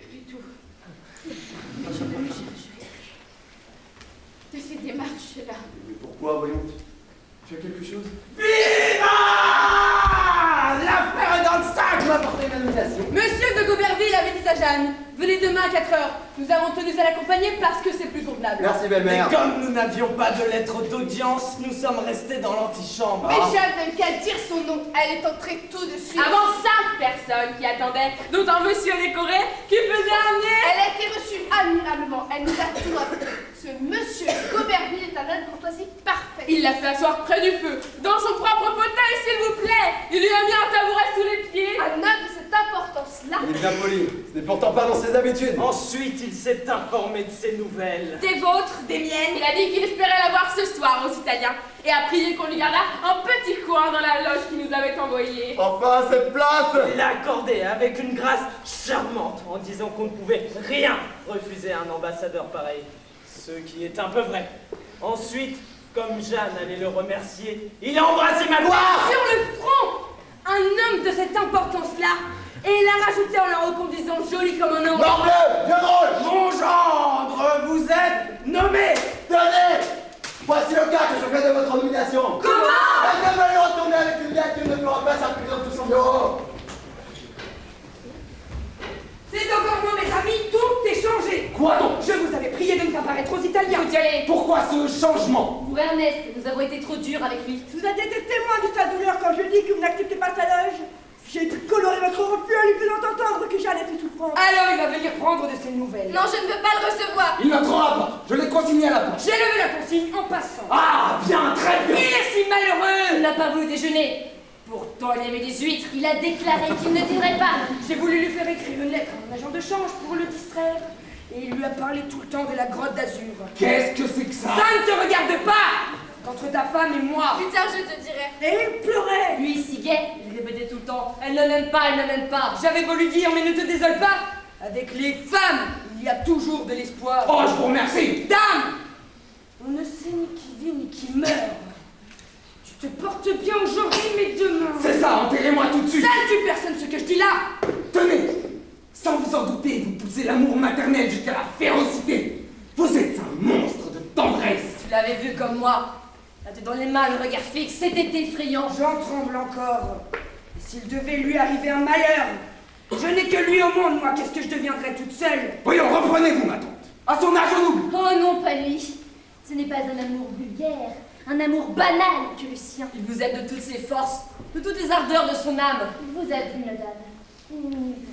[SPEAKER 10] du tout. Mais je ne me chargerai de ces démarches-là.
[SPEAKER 4] Mais pourquoi, voyons? Tu as quelque chose?
[SPEAKER 5] Viva! L'affaire est dans le sac, m'a porté ma nomination.
[SPEAKER 9] Monsieur de Goberville avait dit à Jeanne, venez demain à 4 heures. Nous avons tenu à l'accompagner parce que c'est plus convenable.
[SPEAKER 4] Merci,
[SPEAKER 3] Et
[SPEAKER 4] belle-mère.
[SPEAKER 3] comme nous n'avions pas de lettre d'audience, nous sommes restés dans l'antichambre.
[SPEAKER 8] Mais Jeanne n'a eu qu'à dire son nom. Elle est entrée tout de suite.
[SPEAKER 9] Avant 5 personnes qui attendaient, dont un monsieur décoré qui faisait amener.
[SPEAKER 8] Elle a été reçue admirablement. Elle nous a tout appris. Ce monsieur Goberville est un homme de courtoisie parfait.
[SPEAKER 9] Il l'a fait asseoir près du feu, dans son propre fauteuil, s'il vous plaît. Il lui a mis un tabouret sous les pieds.
[SPEAKER 4] c'est bien poli. Ce n'est pourtant pas dans ses habitudes.
[SPEAKER 3] Ensuite, il s'est informé de ses nouvelles.
[SPEAKER 9] Des vôtres, des miennes. Il a dit qu'il espérait la voir ce soir aux Italiens et a prié qu'on lui gardât un petit coin dans la loge qu'il nous avait envoyée.
[SPEAKER 4] Enfin, cette place!
[SPEAKER 3] Il l'a accordé avec une grâce charmante en disant qu'on ne pouvait rien refuser à un ambassadeur pareil. Ce qui est un peu vrai. Ensuite, comme Jeanne allait le remercier, il a embrassé ma gloire!
[SPEAKER 1] Sur le front! Un homme de cette importance-là! Et il a rajouté en la reconduisant joli comme un ange.
[SPEAKER 4] Morbleu, vieux drôle!
[SPEAKER 3] Mon gendre, vous êtes nommé!
[SPEAKER 4] Tenez! Voici le cas que je fais de votre nomination.
[SPEAKER 1] Comment?
[SPEAKER 4] Elle vient de le retourner avec une lettre qui ne fera pas circuler dans tout son bureau.
[SPEAKER 1] C'est encore moi, mes amis, tout est changé.
[SPEAKER 4] Quoi donc?
[SPEAKER 1] Je vous avais prié de ne pas paraître aux Italiens.
[SPEAKER 7] Faut y aller.
[SPEAKER 4] Pourquoi ce changement?
[SPEAKER 7] Vous, Ernest, nous avons été trop durs avec lui.
[SPEAKER 8] Vous avez été témoin de sa douleur quand je lui dis que vous n'acceptez pas sa loge. J'ai coloré votre refus en lui faisant entendre que Jeanne était souffrante.
[SPEAKER 1] Alors il va venir prendre de ses nouvelles.
[SPEAKER 2] Non, je ne veux pas le recevoir.
[SPEAKER 4] Il n'entrera pas. Je l'ai consigné à la porte.
[SPEAKER 1] J'ai levé la consigne en passant.
[SPEAKER 4] Ah, bien, très bien.
[SPEAKER 1] Il est si malheureux.
[SPEAKER 7] Il n'a pas voulu déjeuner. Pourtant, il aimait des huîtres. Il a déclaré qu'il ne dirait pas.
[SPEAKER 1] J'ai voulu lui faire écrire une lettre à un agent de change pour le distraire. Et il lui a parlé tout le temps de la grotte d'Azur.
[SPEAKER 4] Qu'est-ce que c'est que ça?
[SPEAKER 1] Ça ne te regarde pas. Entre ta femme et moi.
[SPEAKER 2] Plus tard, je te dirai.
[SPEAKER 8] Et il pleurait.
[SPEAKER 7] Lui, si gai, il répétait tout le temps. Elle ne m'aime pas, elle ne m'aime pas.
[SPEAKER 1] J'avais beau lui dire, mais ne te désole pas. Avec les femmes, il y a toujours de l'espoir.
[SPEAKER 4] Oh, je vous remercie.
[SPEAKER 1] Dame, on ne sait ni qui vit ni qui meurt. Tu te portes bien aujourd'hui, mais demain.
[SPEAKER 4] C'est ça, enterrez-moi tout de suite.
[SPEAKER 1] Ça ne tue personne ce que je dis là.
[SPEAKER 4] Tenez, sans vous en douter, vous poussez l'amour maternel jusqu'à la férocité. Vous êtes un monstre de tendresse.
[SPEAKER 7] Tu l'avais vu comme moi. La tête dans les mains, le regard fixe, c'était effrayant.
[SPEAKER 1] J'en tremble encore. Et s'il devait lui arriver un malheur, je n'ai que lui au monde, moi. Qu'est-ce que je deviendrais toute seule?
[SPEAKER 4] Voyons, reprenez-vous, ma tante. À son âge, on oublie.
[SPEAKER 11] Oh non, pas lui. Ce n'est pas un amour vulgaire, un amour banal que le sien.
[SPEAKER 7] Il vous aime de toutes ses forces, de toutes les ardeurs de son âme.
[SPEAKER 11] Il vous a vu, madame.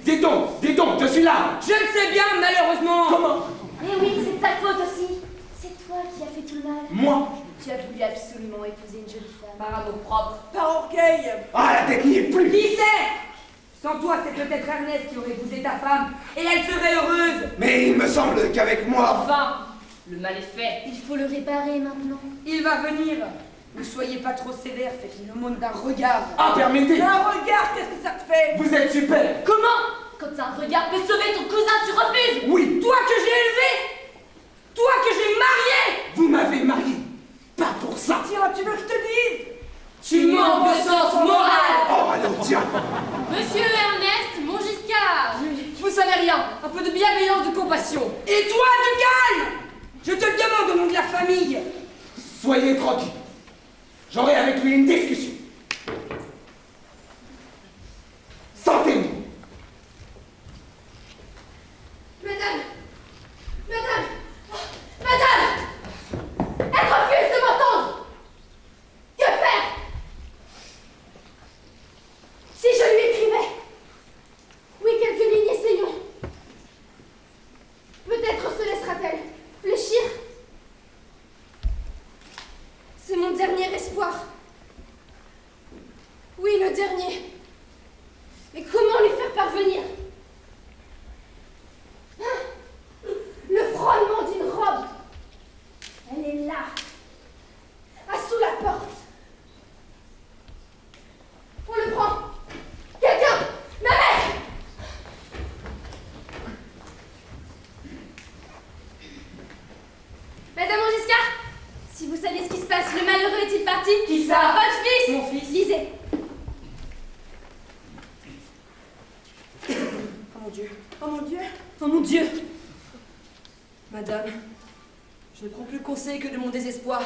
[SPEAKER 4] Dites donc, je suis là.
[SPEAKER 1] Je le sais bien, malheureusement.
[SPEAKER 4] Comment?
[SPEAKER 11] Eh oui, c'est ta faute aussi. C'est toi qui as fait tout le mal.
[SPEAKER 4] Moi?
[SPEAKER 11] Tu as voulu absolument épouser une jolie femme.
[SPEAKER 7] Par amour propre.
[SPEAKER 8] Par orgueil.
[SPEAKER 4] Ah, la tête n'y est plus.
[SPEAKER 1] Qui sait? Sans toi, c'est peut-être Ernest qui aurait épousé ta femme, et elle serait heureuse.
[SPEAKER 4] Mais il me semble qu'avec moi...
[SPEAKER 7] Enfin, le mal est fait.
[SPEAKER 11] Il faut le réparer maintenant.
[SPEAKER 1] Il va venir. Ne soyez pas trop sévère, faites-lui l'aumône d'un regard.
[SPEAKER 4] Ah, permettez.
[SPEAKER 8] Un regard, qu'est-ce que ça te fait?
[SPEAKER 4] Vous êtes super.
[SPEAKER 7] Comment? Quand un regard peut sauver ton cousin, tu refuses?
[SPEAKER 4] Oui.
[SPEAKER 1] Toi que j'ai élevé, toi que j'ai marié.
[SPEAKER 4] Vous m'avez marié. Pas pour ça.
[SPEAKER 8] Tiens, tu veux que je te dise?
[SPEAKER 7] Tu manques de sens moral.
[SPEAKER 4] Oh, allons, tiens.
[SPEAKER 7] Monsieur Ernest Montgiscard, vous savez rien. Un peu de bienveillance, de compassion.
[SPEAKER 1] Et toi, du calme. Je te le demande au nom de la famille.
[SPEAKER 4] Soyez tranquille. J'aurai avec lui une discussion. Sentez-nous.
[SPEAKER 2] Madame! Madame! Madame! Elle refuse de m'entendre! Que faire? Si je lui écrivais? Oui, quelques lignes, essayons. Peut-être se laissera-t-elle fléchir. C'est mon dernier espoir. Oui, le dernier. Mais comment lui faire parvenir? Le frôlement d'une robe. Elle est là, sous la porte. On le prend. Quelqu'un! Ma mère! Madame Montgiscard, si vous saviez ce qui se passe, le malheureux est-il parti?
[SPEAKER 1] Qui ça?
[SPEAKER 2] Votre fils!
[SPEAKER 1] Mon fils.
[SPEAKER 2] Lisez.
[SPEAKER 1] Oh mon Dieu.
[SPEAKER 8] Oh mon Dieu.
[SPEAKER 7] Oh mon Dieu! Madame, je ne prends plus conseil que de mon désespoir.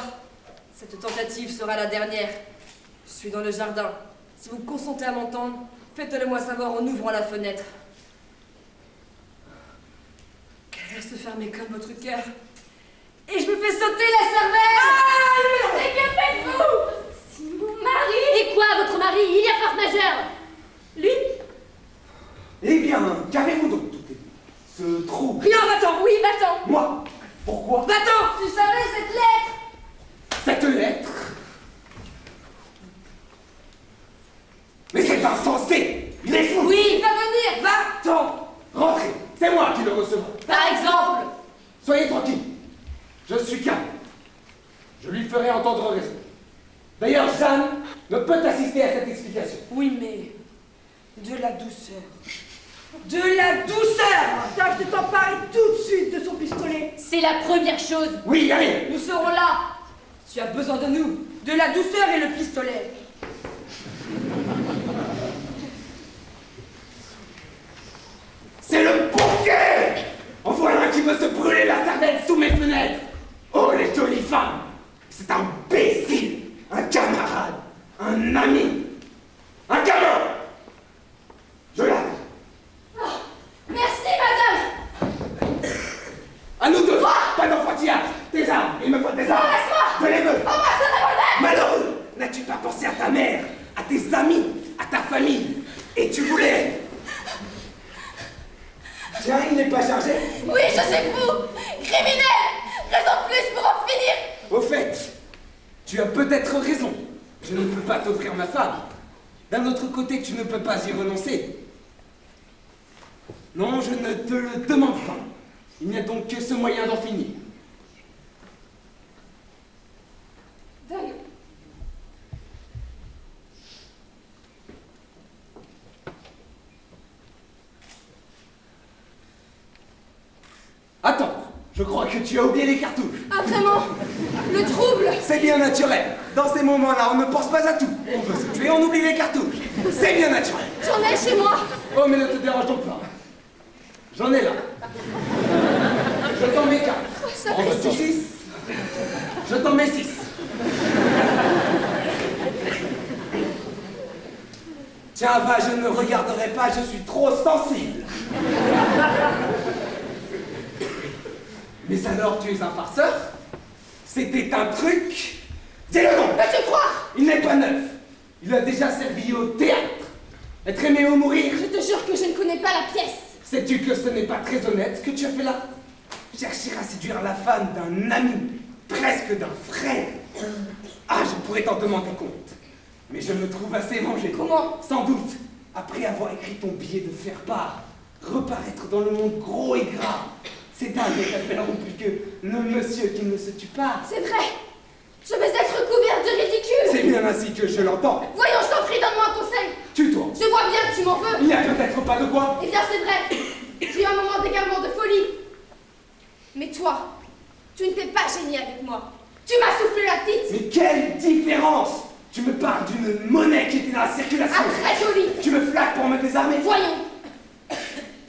[SPEAKER 7] Cette tentative sera la dernière. Je suis dans le jardin. Si vous consentez à m'entendre, faites-le moi savoir en ouvrant la fenêtre. Qu'elle reste fermée comme votre cœur. Et je me fais sauter la cervelle!
[SPEAKER 2] Ah, mais que faites-vous? C'est mon mari!
[SPEAKER 11] Et quoi, votre mari? Il y a force majeure.
[SPEAKER 7] Lui?
[SPEAKER 4] Eh bien, qu'avez-vous donc tout est ce trou?
[SPEAKER 1] Rien, va-t'en.
[SPEAKER 2] Oui, va-t'en!
[SPEAKER 4] Moi? Pourquoi?
[SPEAKER 1] Va-t'en.
[SPEAKER 2] Tu savais cette lettre?
[SPEAKER 4] Cette lettre? Mais c'est insensé! Il est fou!
[SPEAKER 1] Oui, va venir. Va-t'en.
[SPEAKER 4] Soyez tranquille. Je suis calme. Je lui ferai entendre raison. D'ailleurs, Jeanne ne peut assister à cette explication.
[SPEAKER 1] Oui, mais de la douceur. De la douceur!
[SPEAKER 8] Tâche de t'emparer tout de suite de son pistolet.
[SPEAKER 7] C'est la première chose.
[SPEAKER 4] Oui, allez.
[SPEAKER 1] Nous serons là. Tu as besoin de nous. De la douceur et le pistolet.
[SPEAKER 4] C'est le bouquet! En voilà un qui veut se brûler la cervelle sous mes fenêtres! Oh, les jolies femmes! C'est un imbécile! Un camarade! Un ami! Un gamin! Je l'ai!
[SPEAKER 11] Merci, madame.
[SPEAKER 4] À nous deux! Pas d'enfantillage! Tes armes! Il me faut tes armes! Je les veux! Malheureux! N'as-tu pas pensé à ta mère, à tes amis, à ta famille? Et tu voulais... Tiens, il n'est pas chargé?
[SPEAKER 11] Oui, je suis fou. Criminel. Raison de plus pour en finir.
[SPEAKER 4] Au fait, tu as peut-être raison. Je ne peux pas t'offrir ma femme. D'un autre côté, tu ne peux pas y renoncer. Non, je ne te le demande pas. Il n'y a donc que ce moyen d'en finir.
[SPEAKER 11] Donne.
[SPEAKER 4] Attends, je crois que tu as oublié les cartouches.
[SPEAKER 11] Ah, vraiment? Le trouble.
[SPEAKER 4] C'est bien naturel. Dans ces moments-là, on ne pense pas à tout. On veut se tuer, on oublie les cartouches. C'est bien naturel.
[SPEAKER 11] J'en ai chez moi.
[SPEAKER 4] Oh, mais ne te dérange donc pas. J'en ai là. Je t'en mets 4.
[SPEAKER 11] Ça
[SPEAKER 4] En veux-tu 6? Je t'en mets 6. Tiens, va, je ne regarderai pas, je suis trop sensible. Mais alors, tu es un farceur? C'était un truc? Dis-le donc!
[SPEAKER 11] Peux-tu croire?
[SPEAKER 4] Il n'est pas neuf. Il a déjà servi au théâtre. Être aimé ou mourir?
[SPEAKER 11] Je te jure que je ne connais pas la pièce.
[SPEAKER 4] Sais-tu que ce n'est pas très honnête ce que tu as fait là? Chercher à séduire la femme d'un ami, presque d'un frère. Ah, je pourrais t'en demander compte. Mais je me trouve assez vengé.
[SPEAKER 11] Comment?
[SPEAKER 4] Sans doute, après avoir écrit ton billet de faire-part, reparaître dans le monde gros et gras. Ces dames ne t'appelleront plus que le monsieur qui ne se tue pas.
[SPEAKER 11] C'est vrai. Je vais être recouverte de ridicule.
[SPEAKER 4] C'est bien ainsi que je l'entends.
[SPEAKER 11] Voyons, je t'en prie, donne-moi un conseil.
[SPEAKER 4] Tue-toi.
[SPEAKER 11] Je vois bien que tu m'en veux.
[SPEAKER 4] Il n'y a peut-être pas de quoi.
[SPEAKER 11] Eh bien, c'est vrai. J'ai eu un moment d'égarement de folie. Mais toi, tu ne t'es pas gêné avec moi. Tu m'as soufflé la petite.
[SPEAKER 4] Mais quelle différence! Tu me parles d'une monnaie qui était dans la circulation.
[SPEAKER 11] Ah, très jolie.
[SPEAKER 4] Tu me flattes pour me désarmer.
[SPEAKER 11] Voyons.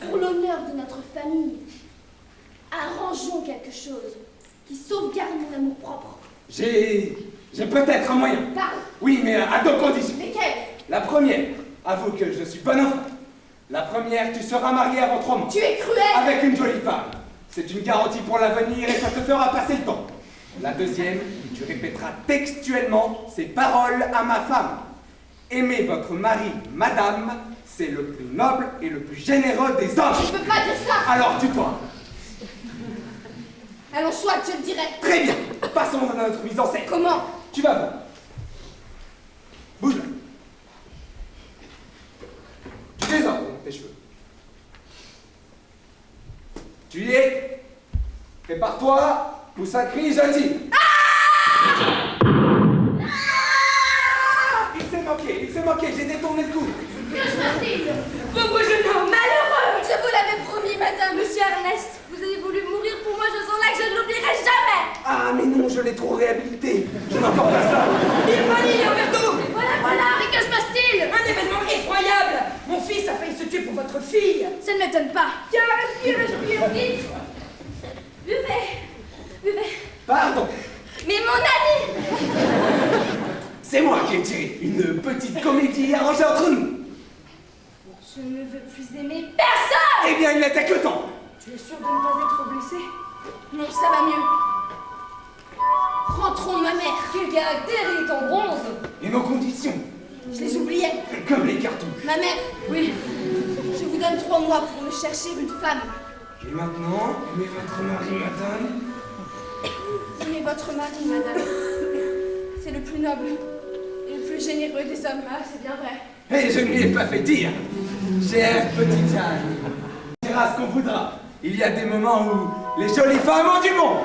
[SPEAKER 11] Pour l'honneur de notre famille, arrangeons quelque chose qui sauvegarde mon amour-propre.
[SPEAKER 4] J'ai peut-être un moyen.
[SPEAKER 11] Parle.
[SPEAKER 4] Oui, mais à deux conditions.
[SPEAKER 11] Lesquelles?
[SPEAKER 4] La première, avoue que je suis bon enfant. La première, tu seras marié avant 3 mois.
[SPEAKER 11] Tu es cruel.
[SPEAKER 4] Avec une jolie femme. C'est une garantie pour l'avenir et ça te fera passer le temps. La deuxième, tu répéteras textuellement ces paroles à ma femme. Aimez votre mari, madame, c'est le plus noble et le plus généreux des hommes.
[SPEAKER 11] Je ne peux pas dire ça.
[SPEAKER 4] Alors tue-toi.
[SPEAKER 11] Allons, soit, je le dirai.
[SPEAKER 4] Très bien. Passons à notre mise en scène.
[SPEAKER 11] Comment?
[SPEAKER 4] Tu vas voir. Bouge-la. Tu désordres tes cheveux. Tu y es. Prépare-toi. Pousse un cri, je dis. Il s'est moqué, j'ai détourné le coup.
[SPEAKER 11] Que se passe-t-il?
[SPEAKER 1] Pauvre jeune homme, malheureux!
[SPEAKER 11] Je vous l'avais promis, madame. Monsieur Ernest, vous avez voulu mourir pour moi, je sens là que je ne l'oublierai jamais.
[SPEAKER 4] Ah, mais non, je l'ai trop réhabilité. Je n'entends pas ça.
[SPEAKER 1] Il panique, Alberto!
[SPEAKER 11] Voilà. Et que se passe-t-il?
[SPEAKER 1] Un événement effroyable! Mon fils a failli se tuer pour votre fille!
[SPEAKER 11] Ça ne m'étonne pas.
[SPEAKER 1] Tiens, respire, respire!
[SPEAKER 11] Vite. Buvez. Buvez.
[SPEAKER 4] Pardon,
[SPEAKER 11] Mais mon ami.
[SPEAKER 4] c'est moi qui ai tiré une petite comédie arrangée entre nous.
[SPEAKER 11] Je ne veux plus aimer personne.
[SPEAKER 4] Eh bien, il n'était que temps.
[SPEAKER 1] Tu es sûr de ne pas être blessé?
[SPEAKER 11] Non, ça va mieux. Rentrons, ma mère.
[SPEAKER 1] Quel caractère, il est en bronze!
[SPEAKER 4] Et nos conditions,
[SPEAKER 11] Je les oubliais.
[SPEAKER 4] comme les cartouches.
[SPEAKER 11] Ma mère. Oui. Je vous donne 3 mois pour me chercher une femme.
[SPEAKER 4] Et maintenant, aimez votre mari, madame.
[SPEAKER 11] Aimez votre mari, madame. C'est le plus noble et le plus généreux des hommes. Ah, c'est bien vrai.
[SPEAKER 4] Et je ne lui ai pas fait dire. Chère petite Jeanne, on dira ce qu'on voudra. Il y a des moments où les jolies femmes ont du monde.